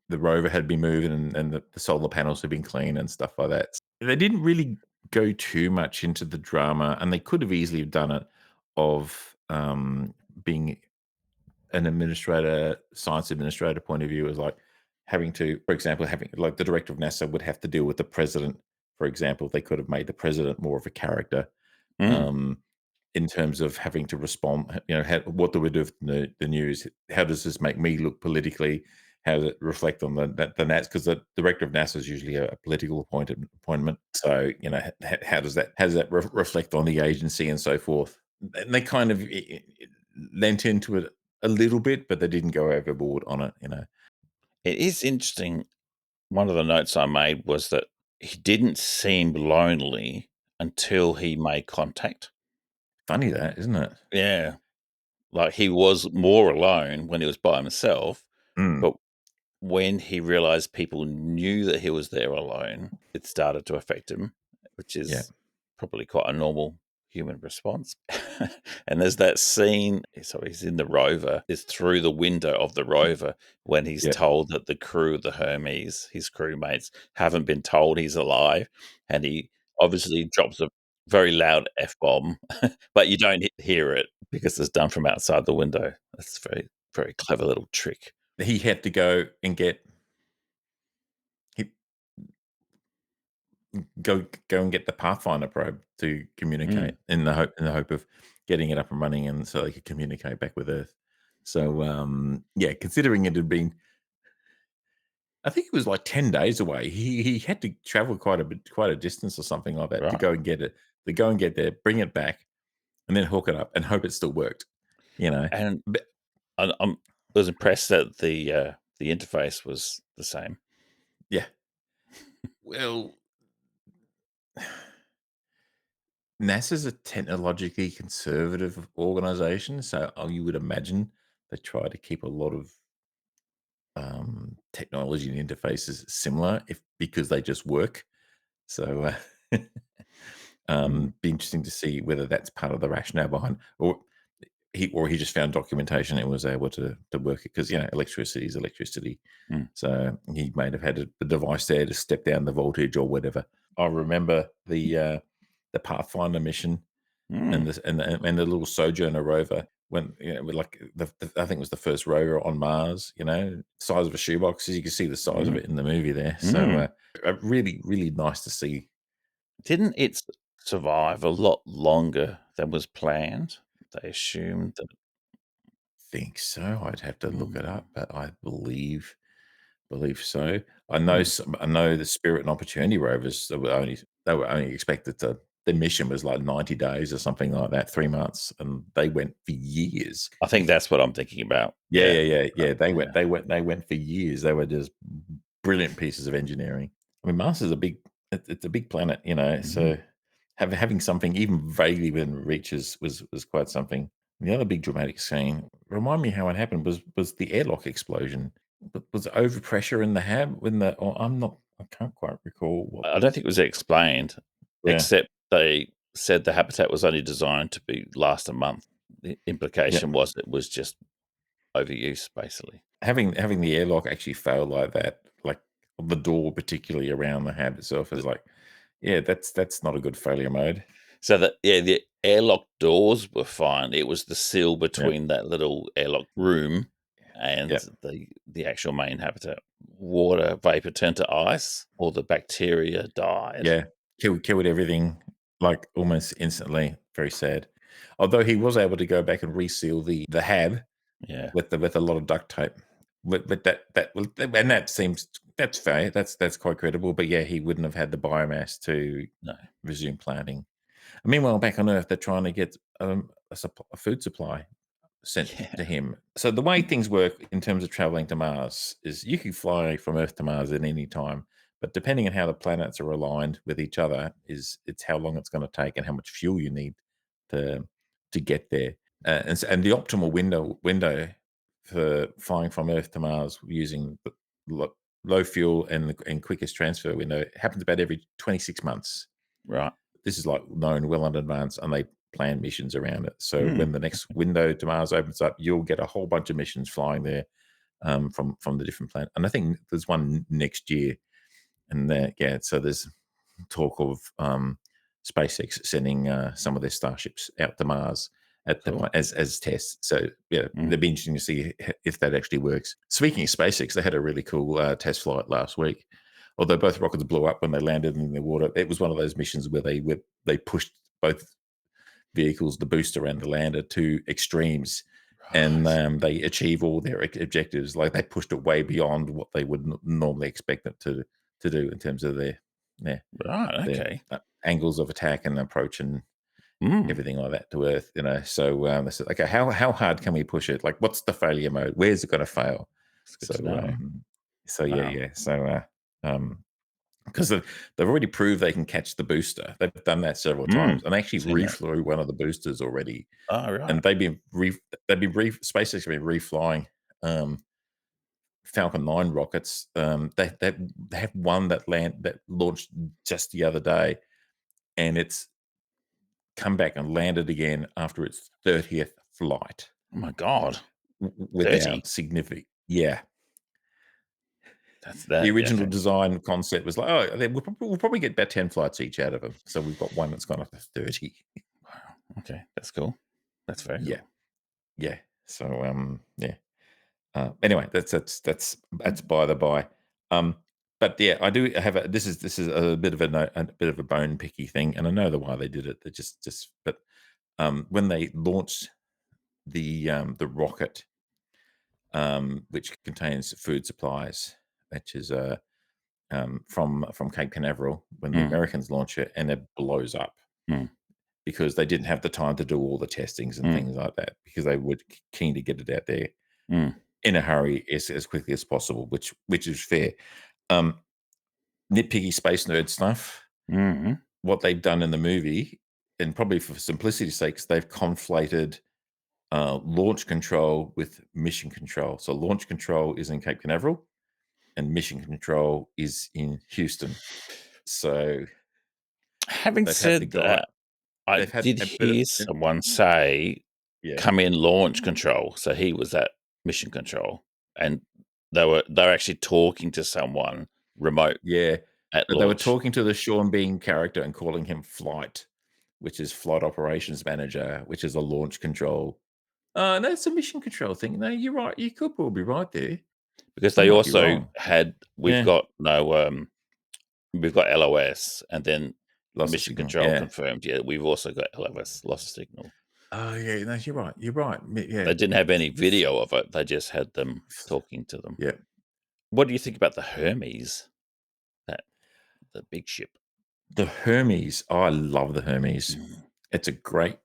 the rover had been moved and the solar panels had been cleaned and stuff like that. They didn't really go too much into the drama, and they could have easily done it of being an administrator, science administrator point of view is like having to, for example, having like the director of NASA would have to deal with the president. For example, they could have made the president more of a character Mm. um, in terms of having to respond. You know, what do we do with the news? How does this make me look politically? How does it reflect on the NASA? Because the director of NASA is usually a political appointment. So you know, how does that reflect on the agency and so forth? And they kind of lent into it a little bit, but they didn't go overboard on it. You know, It is interesting. One of the notes I made was that he didn't seem lonely until he made contact. funny that, isn't it? Yeah. Like, he was more alone when he was by himself, Mm, but when he realized people knew that he was there alone, it started to affect him, which yeah, is probably quite a normal human response. And there's that scene, so he's in the rover, is through the window of the rover when he's yeah. told that the crew, the Hermes, his crewmates, haven't been told he's alive. And he obviously drops a very loud F bomb, but you don't hear it because it's done from outside the window. That's a very, very clever little trick. He had to he go and get the Pathfinder probe to communicate Mm. in the hope of getting it up and running, and so they could communicate back with Earth. So yeah, considering it had been, I think it was like 10 days away. He had to travel quite a distance or something like that to Right. go and get it, to go and get there, bring it back, and then hook it up and hope it still worked. You know, And but I was impressed that the interface was the same. yeah, well, NASA's a technologically conservative organization, so you would imagine they try to keep a lot of technology and interfaces similar, if because they just work. So, Mm, be interesting to see whether that's part of the rationale behind, or he just found documentation and was able to work it because electricity is electricity. mm, So he might have had a device there to step down the voltage or whatever. I remember the Pathfinder mission mm, and the little Sojourner rover when with like I think it was the first rover on Mars. Size of a shoebox. As you can see the size of mm, it in the movie there. So mm. really, really nice to see. Didn't it survive a lot longer than was planned? They assumed that. Think so. I'd have to look it Mm, up, but I believe so. I know mm. some, I know the Spirit and Opportunity rovers they were only expected to. The mission was like 90 days or something like that, 3 months, and they went for years. I think that's what I'm thinking about. Yeah, Yeah. yeah, yeah, yeah. They went, Yeah. they went, they went for years. They were just brilliant pieces of engineering. I mean, Mars is it's a big planet, Mhm. so having something even vaguely within reach was quite something. The other big dramatic scene, remind me how it happened, was the airlock explosion. Was it overpressure in the hab when the or I can't quite recall what I don't think it was explained, yeah, except they said the habitat was only designed to be last a month. The yeah. implication was it was just overuse, basically. Having the airlock actually fail like that, like the door particularly around the hab itself is Th like, yeah, that's not a good failure mode. So that yeah, the airlock doors were fine. It was the seal Yeah, between that little airlock room and yeah. the actual main habitat. Water vapor turned to ice, or the bacteria died. Yeah, killed everything, like, almost instantly. Very sad. Although he was able to go back and reseal the hab Yeah, with a lot of duct tape. But that well, and that seems that's fair. That's quite credible. But yeah, he wouldn't have had the biomass to no. resume planting. Meanwhile, back on Earth, they're trying to get a food supply sent Yeah, to him. So the way things work in terms of traveling to Mars is you can fly from Earth to Mars at any time, but depending on how the planets are aligned with each other, is it's how long it's going to take and how much fuel you need to to get there. And the optimal window for flying from Earth to Mars using the low fuel and quickest transfer window happens about every 26 months. right. This is like known well in advance, and they plan missions around it. So Mm, when the next window to Mars opens up, you'll get a whole bunch of missions flying there from the different planet. And I think there's one next year, and yeah, so there's talk of SpaceX sending some of their starships out to Mars at the cool. as tests. So yeah, Mm. it'd be interesting to see if that actually works. Speaking of SpaceX, they had a really cool test flight last week. Although both rockets blew up when they landed in the water, it was one of those missions where they pushed both vehicles, the booster and the lander, to extremes, and Right. they achieve all their objectives. Like they pushed it way beyond what they would normally expect it to do in terms of their Right, their okay. angles of attack and approach and Mm, everything like that to Earth. So they said, okay, how hard can we push it? Like, what's the failure mode? Where's it going to fail? it's good So to know. yeah, Wow. yeah. So because they've already proved they can catch the booster. They've done that several Mm, times, and they actually seen that. reflew one of the boosters already. Oh, right. And SpaceX have been reflying um, Falcon 9 rockets. They have one that launched just the other day, and it's come back and landed again after its 30th flight Oh my god. without 30? significant. Yeah, That's the that original okay. design concept was like, oh, we'll probably get about 10 flights each out of them. So we've got one that's gone up to 30. Wow, okay, that's cool. That's very Yeah, cool. yeah. So yeah. Anyway, that's by the by. Um, but yeah, I do have a. This is a bit of a bit of a bone picky thing, and I know the why they did it. They just but when they launched the rocket, which contains food supplies, which is from Cape Canaveral, when the Mm, Americans launch it, and it blows up mm, because they didn't have the time to do all the testings and mm, things like that because they were keen to get it out there mm, in a hurry as quickly as possible, which is fair. Um, nitpicky space nerd stuff. mhm, What they've done in the movie, and probably for simplicity's sakes, they've conflated launch control with mission control. So launch control is in Cape Canaveral, and mission control is in Houston. So Having they've had the said guy. that, I They've had did a bit. hear someone say, Yeah, "Come in launch control," so he was at mission control, and they were actually talking to someone remote yeah. at But they were launch, talking to the Sean Bean character and calling him Flight, which is Flight Operations Manager, which is a launch control. No, it's a mission control thing. No, you're right. You could probably be right there. because I they might be also wrong. had Yeah, we've got LOS, and then lost the mission signal. control Yeah. confirmed, yeah, we've also got LOS, loss of signal. Oh, yeah. No, you're right. You're right. Yeah. They didn't have any video of it, they just had them talking to them. Yeah. What do you think about the Hermes, that the big ship? The Hermes. Oh, I love the Hermes. Mm, It's a great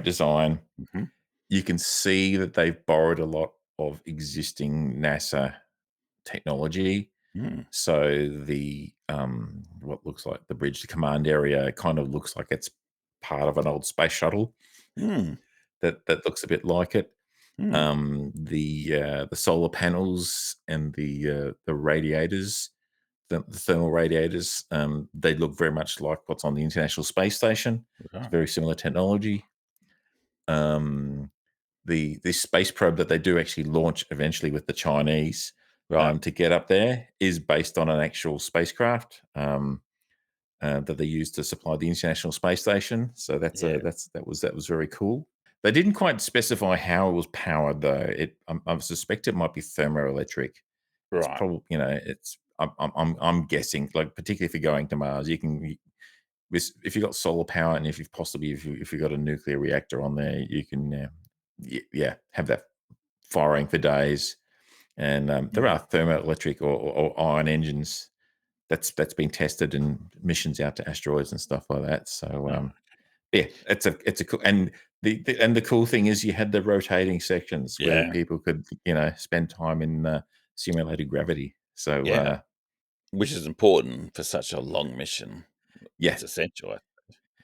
design. mhm, You can see that they've borrowed a lot of existing NASA technology. mm, So the what looks like the bridge to command area kind of looks like it's part of an old space shuttle Hmm. that looks a bit like it. Hmm. The solar panels and the radiators, the thermal radiators, they look very much like what's on the International Space Station. It's Right. very similar technology. Um, the space probe that they do actually launch eventually with the Chinese Right. to get up there is based on an actual spacecraft that they used to supply the International Space Station. So Yeah. that was very cool. They didn't quite specify how it was powered though. I suspect it might be thermoelectric. It's Right. probably it's I'm guessing, like particularly if you're going to Mars, you can if you've got solar power and if you've got a nuclear reactor on there, you can yeah, have that firing for days. And there Hmm. are thermoelectric or ion engines that's been tested in missions out to asteroids and stuff like that. So Oh, yeah, it's a cool and the cool thing is you had the rotating sections where yeah. people could spend time in simulated gravity. So Yeah. Which is important for such a long mission. yeah, It's essential.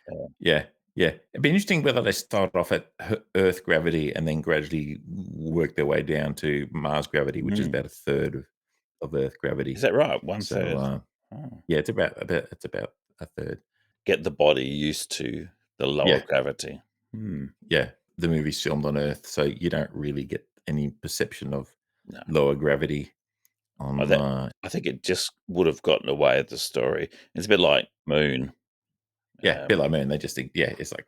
Yeah. yeah, yeah. It'd be interesting whether they start off at Earth gravity and then gradually work their way down to Mars gravity, which is Mm. about a third of Earth Is gravity. that right? One So third. Oh. yeah, it's about a third. Get the body used to the lower Yeah, gravity. Hmm. yeah. The movie's filmed on Earth, so you don't really get any perception of No. lower gravity Oh, on. that I think it just would have gotten away with the story. It's a bit like Moon. Yeah, Um, Bill, I mean, they just think, yeah, it's like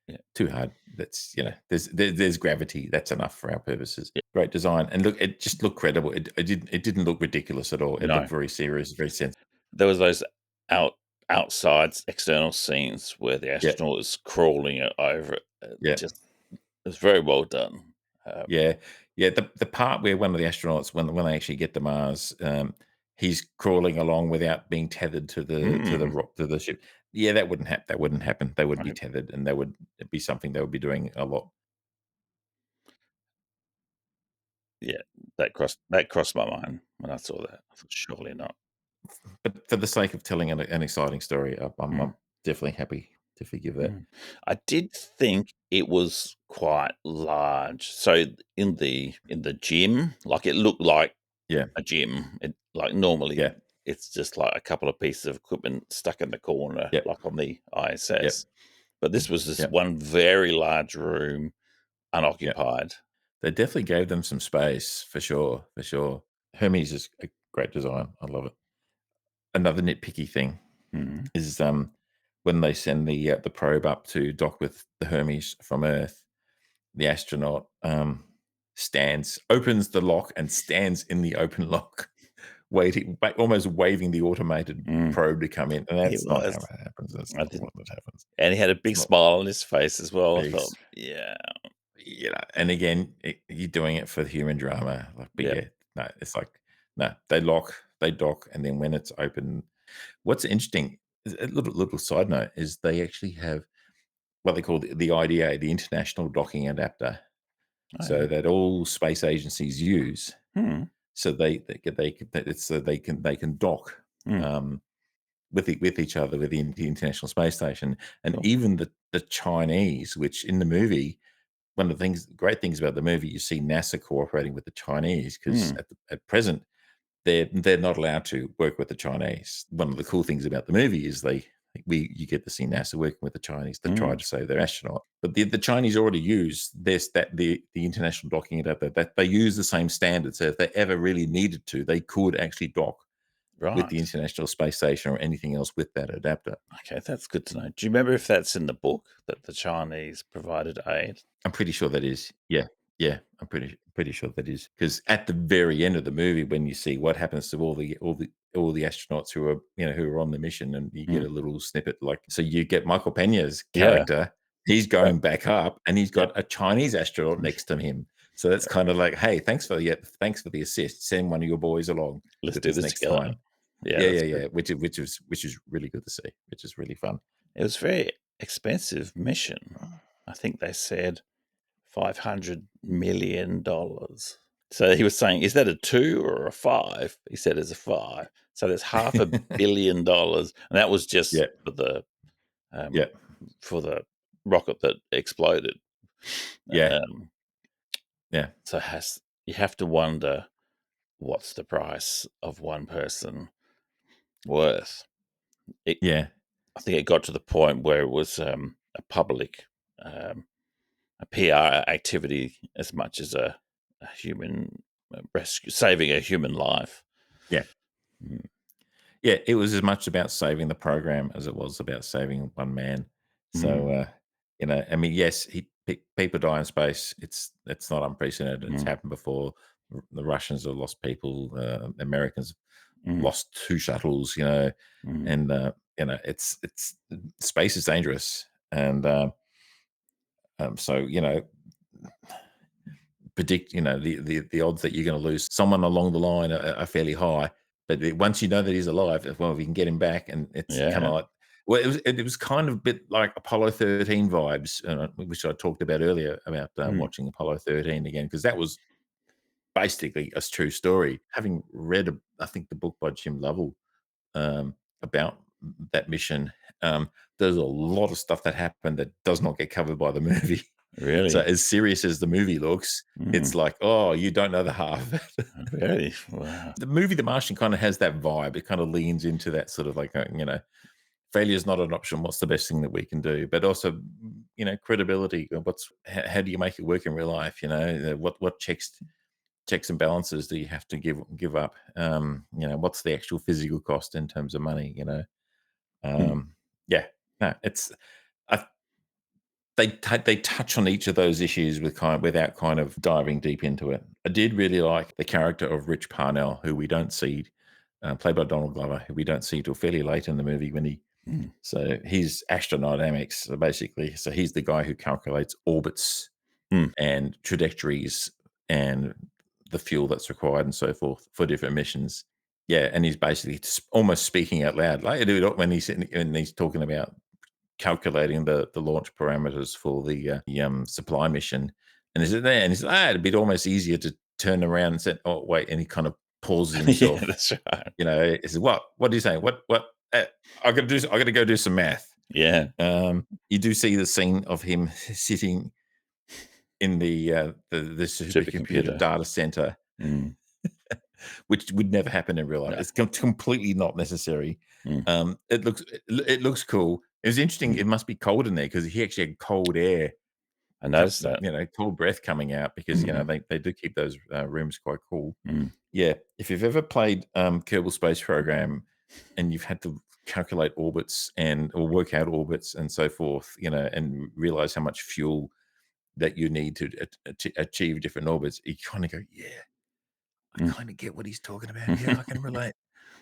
yeah, too hard. That's there's gravity. That's enough for our purposes. yeah. Great design, and look, it just looked credible. It didn't look ridiculous at all. It No, looked very serious, very sensible. there was those out outside external scenes where the Yeah, astronaut is crawling over it. yeah, Just it was very well done. yeah, yeah. The part where one of the astronauts, when they actually get to Mars, he's crawling along without being tethered to the Mm, rock to the ship. Yeah, that wouldn't happen. That wouldn't happen. They would be right. tethered, and that would be something they would be doing a lot. Yeah, that crossed my mind when I saw that. I thought, surely not. But for the sake of telling an exciting story, Mm, I'm definitely happy to forgive that. mm. I did think it was quite large. So in the gym, like it looked like Yeah, a gym. It like normally yeah, it's just like a couple of pieces of equipment stuck in the corner, yeah, like on the yeah, ISS. But this was this yeah, one very large room, yeah. unoccupied. They definitely gave them some space for sure, for sure. Hermes is a great design. I love it. Another nitpicky thing Mhm. is when they send the probe up to dock with the Hermes from Earth, the astronaut opens the lock and stands in the open lock, waiting, almost waving the automated Mm. probe to come in, and He that's not how was. it happens. That's I not didn't, what that happens. and he had a big It's not smile on his face as well. I big. thought, yeah, And again, you're doing it for the human drama. Like, but yeah, yeah, no, it's like no, they dock, and then when it's open, what's interesting, is a little side note is they actually have what they call the IDA, the International Docking Adapter, oh so yeah, that all space agencies use, hmm, so they can dock. hmm, Um, with each other within the International Space Station, and cool, even the Chinese, which in the movie one of the great things about the movie, you see NASA cooperating with the Chinese because hmm, at present they're not allowed to work with the Chinese. One of the cool things about the movie is you get to see NASA working with the Chinese to try hmm, to save their astronaut. But the Chinese already use this that the international docking adapter that they use the same standard. So if they ever really needed to, they could actually dock with the right. International Space Station or anything else with that adapter. Okay, that's good to know. Do you remember if that's in the book that the Chinese provided aid? I'm pretty sure that is. Yeah. Yeah, I'm pretty sure that is because at the very end of the movie, when you see what happens to all the astronauts who are who are on the mission, and you get Hmm. a little snippet like so you get Michael Pena's Yeah, character, he's yeah, going back up, and he's yeah. got a Chinese astronaut next to him. So that's kind of like, hey, thanks for the assist. Send one of your boys along Let's with do this this next together. time. Yeah, Yeah, that's yeah, good. yeah. Which is really good to see. Which is really fun. It was a very expensive mission. I think they said $500 million. So he was saying, "Is that a 2 or a 5?" He said, "It's a 5." So that's $500 million, and that was just Yeah, for the yeah, for the rocket that exploded. Yeah, Um, yeah, so has you have to wonder what's the price of one person worth. It, yeah, I think it got to the point where it was a public, um, a PR activity as much as a human rescue, saving a human life. yeah. Mm, Yeah, it was as much about saving the program as it was about saving one man. So, mm, I mean, yes, people die in space. It's not unprecedented. It's mm, happened before. The Russians have lost people. Americans mm, lost 2 shuttles. mm. And it's space is dangerous, and so predict the odds that you're going to lose someone along the line are fairly high. But once you know that he's alive, well, if you can get him back, and it's kind of Yeah. like, well, it was kind of a bit like Apollo 13 vibes, which I talked about earlier about Mm, watching Apollo 13 again, because that was basically a true story. Having read, I think, the book by Jim Lovell about that mission. There's a lot of stuff that happened that does not get covered by the movie. So really? as serious as the movie looks, it's Mm, like, oh, you don't know the half. really? Wow. The movie The Martian kind of has that vibe. It kind of leans into that sort of like, failure is not an option. What's the best thing that we can do? But also, credibility. How do you make it work in real life? What checks and balances do you have to give up? What's the actual physical cost in terms of money? Mm, Um, yeah, no, I, they touch on each of those issues without kind of diving deep into it. I did really like the character of Rich Parnell, who we don't see, played by Donald Glover, who we don't see till fairly late in the movie when he. mm, So he's astrodynamics, basically. So he's the guy who calculates orbits mm. and trajectories and the fuel that's required and so forth for different missions. Yeah, and he's basically almost speaking out loud, like when he's talking about calculating the launch parameters for the supply mission. And is it there? And he's like, it'd be almost easier to turn around and say, oh wait, and he kind of pauses Yeah, himself. that's right. He says, what are you saying? What? I got to go do some math. Yeah. You do see the scene of him sitting in the supercomputer Supercomputer. data center, Mm, which would never happen in real life. no. It's completely not necessary. Mm, It looks cool. It was interesting. mm. It must be cold in there because he actually had cold air, I noticed that. cold breath coming out, because Mm, they do keep those rooms quite cool. mm, Yeah, if you've ever played Kerbal Space Program and you've had to calculate orbits or work out orbits and so forth, and realize how much fuel that you need to achieve different orbits, you kind of go, yeah, I mm, kind of get what he's talking about. Yeah, I can relate.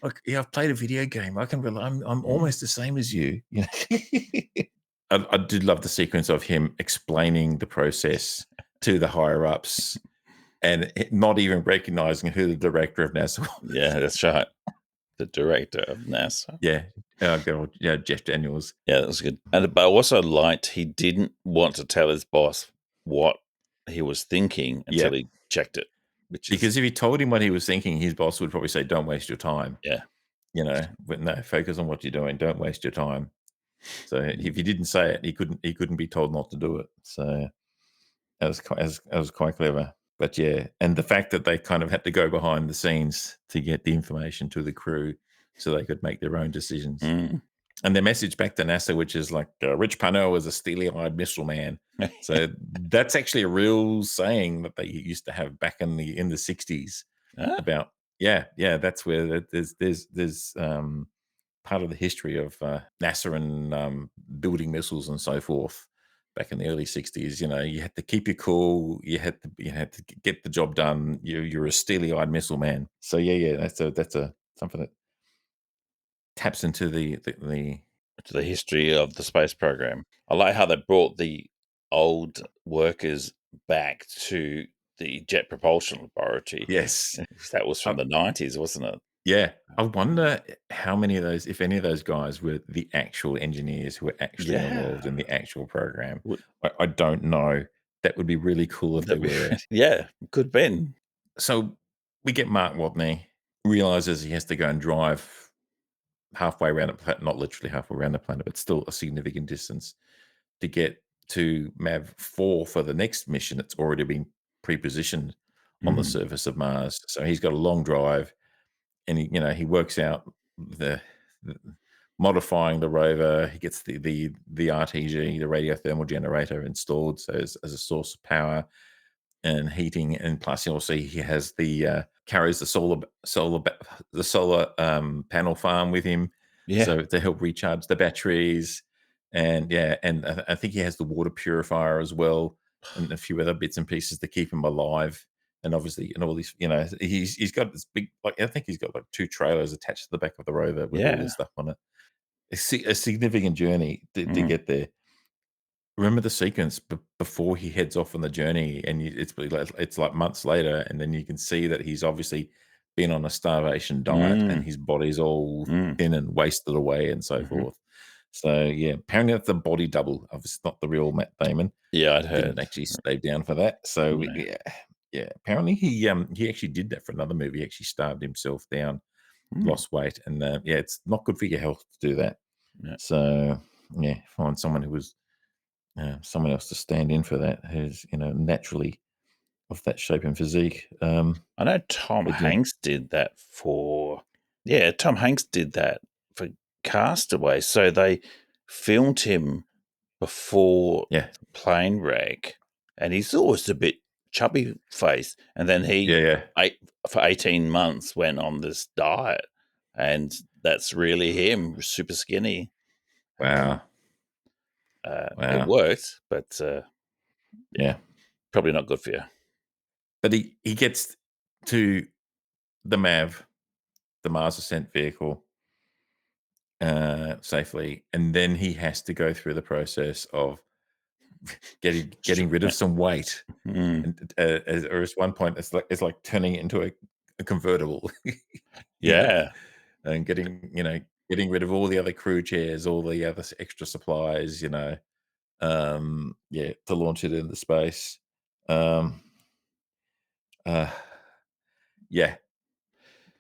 Like, yeah, I've played a video game. I can relate. I'm mm, almost the same as you. I did love the sequence of him explaining the process to the higher ups, and not even recognizing who the director of NASA was. yeah, that's right. The director of NASA. Yeah, good old, yeah, Jeff Daniels. Yeah, that was good. And but I also liked he didn't want to tell his boss what he was thinking until Yep. he checked it, which is Because if he told him what he was thinking, his boss would probably say, "Don't waste your time." yeah. But no, focus on what you're doing. Don't waste your time. So Mm, if he didn't say it, he couldn't be told not to do it. So that was quite clever. But yeah, and the fact that they kind of had to go behind the scenes to get the information to the crew so they could make their own decisions. mm. And their message back to NASA, which is like, Rich Parnell was a steely-eyed missile man. So that's actually a real saying that they used to have back in the 60s Ah, about, yeah, that's where there's part of the history of NASA and building missiles and so forth. Back in the early 60s, you had to keep your cool. You had to get the job done. You're a steely-eyed missile man. So yeah, that's a something that taps into the to the history of the space program. I like how they brought the old workers back to the Jet Propulsion Laboratory. yes. That was Uh, from the 90s, wasn't it? yeah, I wonder how many of those, if any of those guys were the actual engineers who were actually involved in Yeah. the actual program. Would I don't know. That would be really cool if they that be were. yeah, could been. So we get Mark Watney realizes he has to go and drive halfway around the planet, not literally halfway around the planet, but still a significant distance to get to MAV 4 for the next mission. It's already been pre-positioned on the Mm. surface of Mars, so he's got a long drive, and he works out the modifying the rover. He gets the RTG, the radiothermal generator, installed so as a source of power and heating, and plus you'll see he has carries the solar panel farm with him, Yeah. so to help recharge the batteries, and yeah, and I think he has the water purifier as well, and a few other bits and pieces to keep him alive. And obviously, and all these, he's got this big, like I think he's got like two trailers attached to the back of the rover with all Yeah. this stuff on it. A significant journey to Mm. get there. Remember the sequence before he heads off on the journey, and it's like months later, and then you can see that he's obviously been on a starvation diet, and Mm. his body's all Mm. thin and wasted away, and so Mhm. forth. So yeah, apparently that's the body double. Obviously, not the real Matt Damon. Yeah, I'd Didn't heard. actually stay down for that. So No. yeah, yeah. Apparently he actually did that for another movie. He actually starved himself down, Mm. lost weight, and yeah, it's not good for your health to do that. Yeah. So yeah, find someone else to stand in for that who's naturally of that shape and physique. I know Tom But yeah, Hanks did that for Tom Hanks did that for Castaway. So they filmed him before yeah, the plane wreck, and he's always a bit chubby face, and then yeah, he yeah. ate for 18 months, went on this diet, and that's really him, super skinny. Um, Wow, it wow, worked, but, yeah. probably not good for you. But he gets to the MAV, the Mars Ascent Vehicle, safely, and then he has to go through the process of getting rid of Stripping some weight, it. Mm. and or at one point it's like turning it into a convertible, you know, Yeah. and getting rid of all the other crew chairs, all the other extra supplies, yeah, to launch it into space. Um, uh, yeah,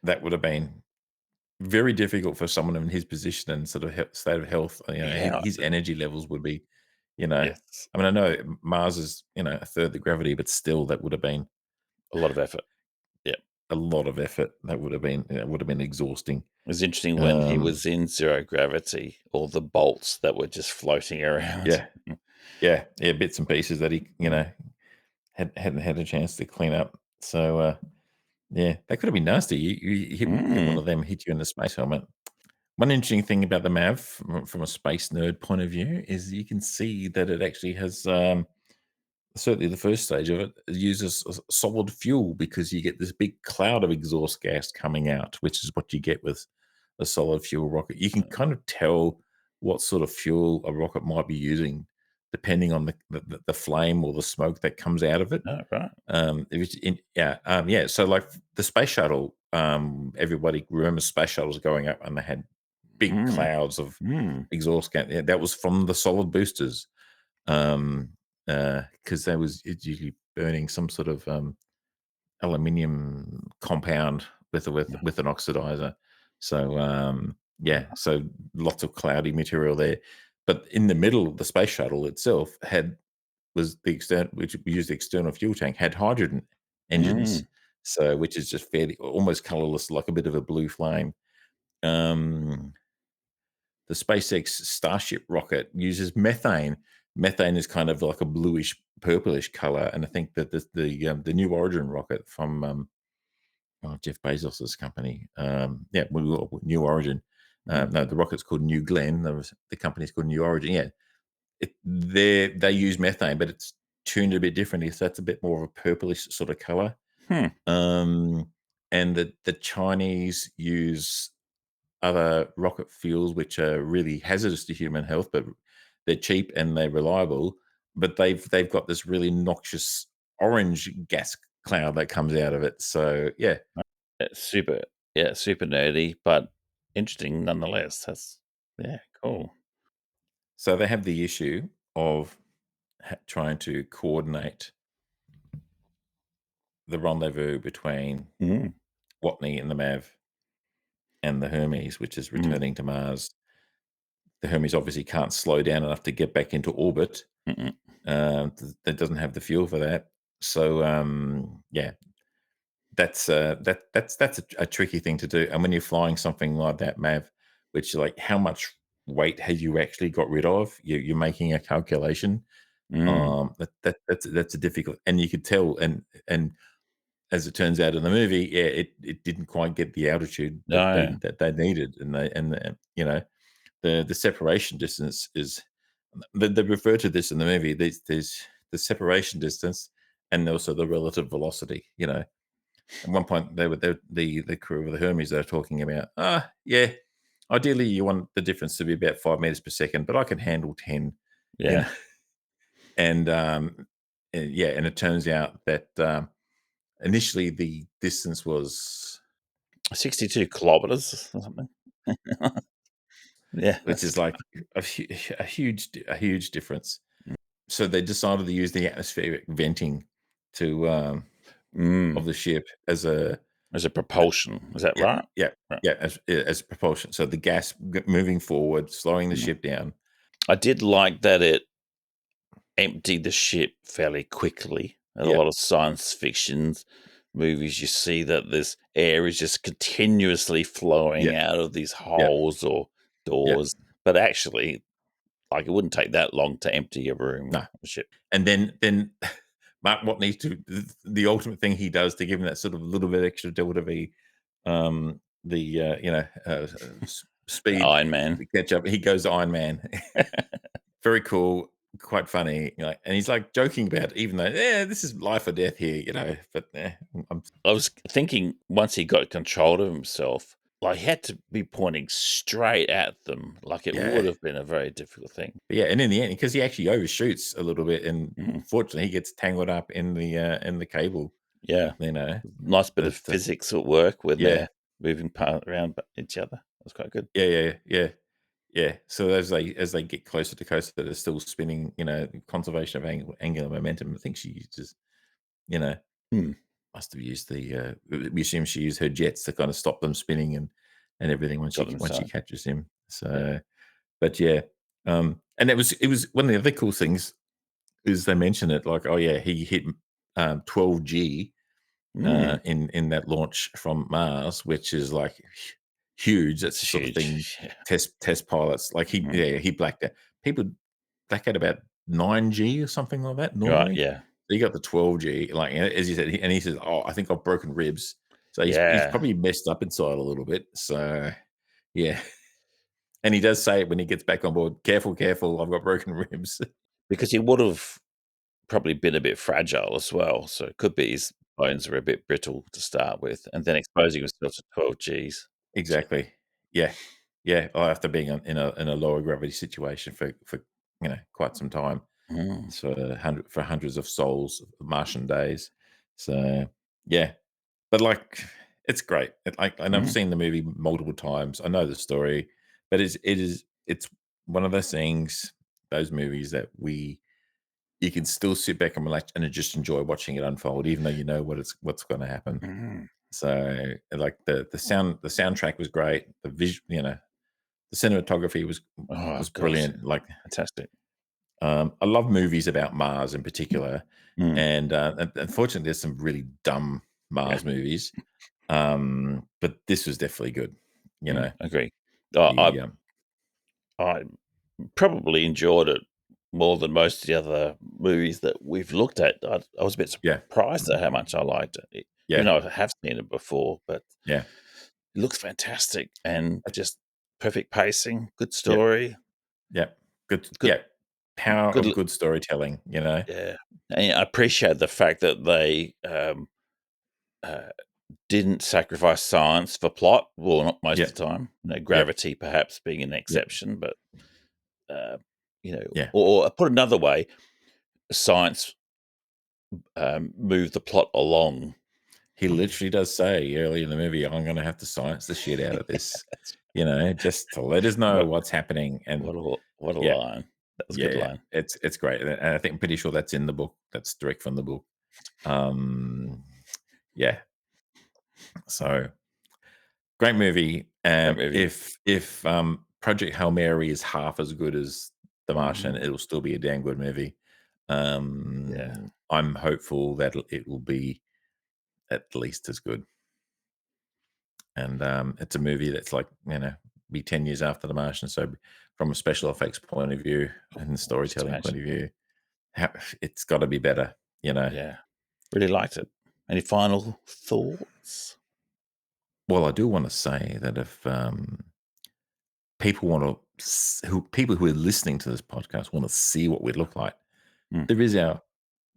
that would have been very difficult for someone in his position and sort of state of health. Yeah. His energy levels would be, you know, Yes. I mean, I know Mars is, a third the gravity, but still, that would have been A lot of effort. Yeah. a lot of effort. That would have been exhausting. It was interesting when he Um, was in zero gravity, all the bolts that were just floating around. yeah, yeah, yeah, bits and pieces that he, Mm. hadn't had a chance to clean up. So, yeah, that could have been nasty. You hit one Mm. of them, hit you in the space helmet. One interesting thing about the MAV from a space nerd point of view is you can see that it actually has, certainly the first stage of it uses solid fuel, because you get this big cloud of exhaust gas coming out, which is what you get with a solid fuel rocket. You can kind of tell what sort of fuel a rocket might be using depending on the flame or the smoke that comes out of it. Oh, right. If it's yeah. So like the space shuttle, everybody remembers space shuttles going up and they had big Mm. clouds of Mm. exhaust gas. Yeah, that was from the solid boosters, um, because it's usually burning some sort of aluminium compound with an oxidizer. So yeah, so lots of cloudy material there. But in the middle, the space shuttle itself was the external, which we used the external fuel tank, had hydrogen engines, Mm. so which is just fairly almost colorless, like a bit of a blue flame. Um, the SpaceX Starship rocket uses methane. Methane is kind of like a bluish purplish color, and I think that the New Origin rocket from Jeff Bezos's company, yeah, New Origin. Mm. No, the rocket's called New Glenn. The company's called New Origin. Yeah, they use methane, but it's tuned a bit differently, so that's a bit more of a purplish sort of color. Hmm. Um, and the Chinese use other rocket fuels which are really hazardous to human health, but they're cheap and they're reliable. But they've got this really noxious orange gas cloud that comes out of it. So yeah, It's super, super nerdy, but interesting nonetheless. That's cool. so they have the issue of trying to coordinate the rendezvous between Mm. Watney and the Mav. and the Hermes, which is Mm. returning to Mars. The Hermes obviously can't slow down enough to get back into orbit. Mm-mm. That doesn't have the fuel for that. So yeah, that's a tricky thing to do. And when you're flying something like that, Mav, which like how much weight have you actually got rid of? You're making a calculation. Mm. That's a difficult, and you could tell, and as it turns out in the movie, yeah, it didn't quite get the altitude No. that they needed, and you know the separation distance is they refer to this in the movie. There's the separation distance and also the relative velocity. At one point the crew of the Hermes they were talking about. Yeah, ideally you want the difference to be about 5 meters per second, but I can handle 10. You Yeah. know, and yeah, and it turns out that initially the distance was 62 kilometers or something. Yeah, which that's is like a huge difference. So they decided to use the atmospheric venting to mm, of the ship as a as a propulsion. Is that yeah, right? yeah, Right. yeah, as propulsion. So the gas moving forward, slowing the Mm. ship down. I did like that it emptied the ship fairly quickly. In a Yeah, lot of science fictions movies, you see that this air is just continuously flowing yeah, out of these yeah, holes or yeah. doors. But actually, like it wouldn't take that long to empty a room No, of a ship. and then Mark what needs to the ultimate thing he does to give him that sort of little bit extra delta V, the speed Iron Man. to catch up. He goes Iron Man. Very cool, quite funny, and he's like joking about it, even though, yeah, this is life or death here. But I'm I was thinking once he got control of himself, like he had to be pointing straight at them. Like it would yeah, have been a very difficult thing. yeah, and in the end, because he actually overshoots a little bit, and Mhm. fortunately, he gets tangled up in the cable, Yeah. you know. Nice bit of But physics at work when yeah, they're moving around each other. That's quite good. yeah, yeah, yeah, yeah. So as they get closer, they're still spinning. Conservation of angular momentum. I think she uses, you know, Hmm. must have used we assume she used her jets to kind of stop them spinning and everything when Got she them once she inside. catches him. Yeah. So, but yeah, and it was one of the other cool things is they mention it like, oh yeah, he hit 12G Mm. in that launch from Mars, which is like huge. That's the It's sort of thing huge. Yeah. test pilots like Mm. he blacked out. People black out about 9G or something like that Right. normally. Yeah. So you got the 12G, like as you said, and he says, "Oh, I think I've broken ribs." So he's Yeah. probably messed up inside a little bit. So yeah, and he does say it when he gets back on board. Careful, careful! I've got broken ribs. Because he would have probably been a bit fragile as well. So it could be his bones were a bit brittle to start with, and then exposing himself to 12 Gs. Exactly. Yeah, yeah. After being in a lower gravity situation for quite some time, Mm. it's for hundreds of souls, Martian days. So yeah, but like it's great. And I've Mm. seen the movie multiple times. I know the story, but it's one of those things, those movies that you can still sit back and relax and just enjoy watching it unfold, even though you know what's going to happen. Mm. So like the soundtrack was great. The cinematography Oh was gosh, brilliant. Like fantastic. I love movies about Mars in particular, Mm. and unfortunately, there's some really dumb Yeah. Mars movies. But this was definitely good. You Mm. know Agree. Uh, I the I probably enjoyed it more than most of the other movies that we've looked at. I was a bit yeah, surprised at how much I liked it, even yeah, though I have seen it before. But yeah, it looks fantastic and just perfect pacing, good yeah, story, yeah. Good, good, yeah. Power good. of good storytelling. Yeah, and I appreciate the fact that they uh, didn't sacrifice science for plot. Well, not most Yeah, of the time. yeah, Gravity perhaps being an yeah, exception, but uh, yeah. or put another way, science moved the plot along. He literally does say early in the movie, "I'm going to have to science the shit out of this," just to let us know What what's happening. And what a yeah, line! That was a yeah, good yeah. line. It's great, and I'm pretty sure that's in the book. That's direct from the book. Um, yeah. So great movie. that movie. If Project Hail Mary is half as good as The Martian, Mm, it'll still be a damn good movie. yeah, I'm hopeful that it will be at least as good. And it's a movie that's like, be 10 years after The Martian. So, from a special effects point of view and the just storytelling point imagine. of view, it's got to be better, you know. Yeah, really liked it. Any final thoughts? Well, I do want to say that if people want people who are listening to this podcast want to see what we look like, Mm, there is our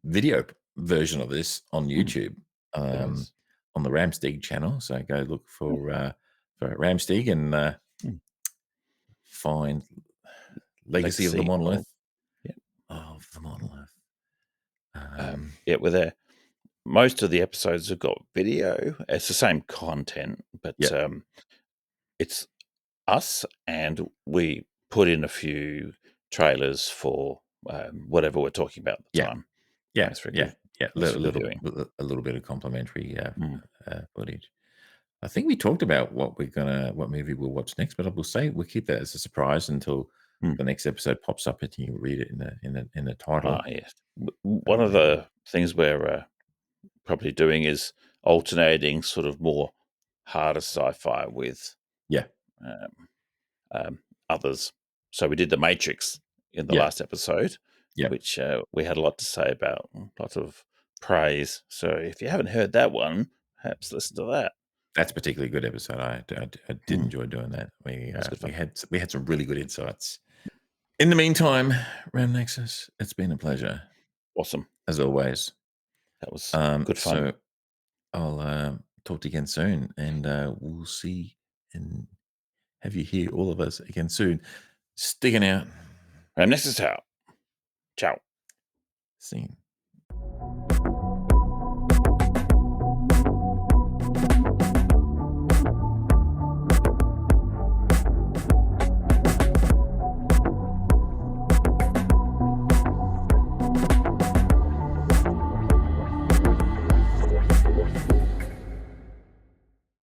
video version of this on mm, YouTube, there um, is. on the Ramstig channel. So go look Mm, for Ramstig and mm. find Legacy of the Legacy of, Monolith. yeah, Of the Monolith. Um, yeah, we're there. Most of the episodes have got video. It's the same content, but yeah, it's us, and we put in a few trailers for whatever we're talking about at the yeah, time. yeah, Thanks for yeah, yeah. thanks for reviewing. A little bit of complimentary Mm, footage. I think we talked about what movie we'll watch next, but I will say we'll keep that as a surprise until mm. the next episode pops up and you read it in the title. Yes. One of Um, the things we're probably doing is alternating sort of more harder sci-fi with yeah, um, others. So we did The Matrix in the yeah, last episode, yeah. which we had a lot to say about, a lot of praise. So if you haven't heard that one, perhaps listen to that. That's a particularly good episode. I did Mm, enjoy doing that. that's good fun. We had some really good insights. In the meantime, Ramnexus, it's been a pleasure Awesome. as always. That was good fun. So I'll talk to you again soon, and we'll see and have you hear all of us again soon. Sticking out. And next is out. Ciao. Scene.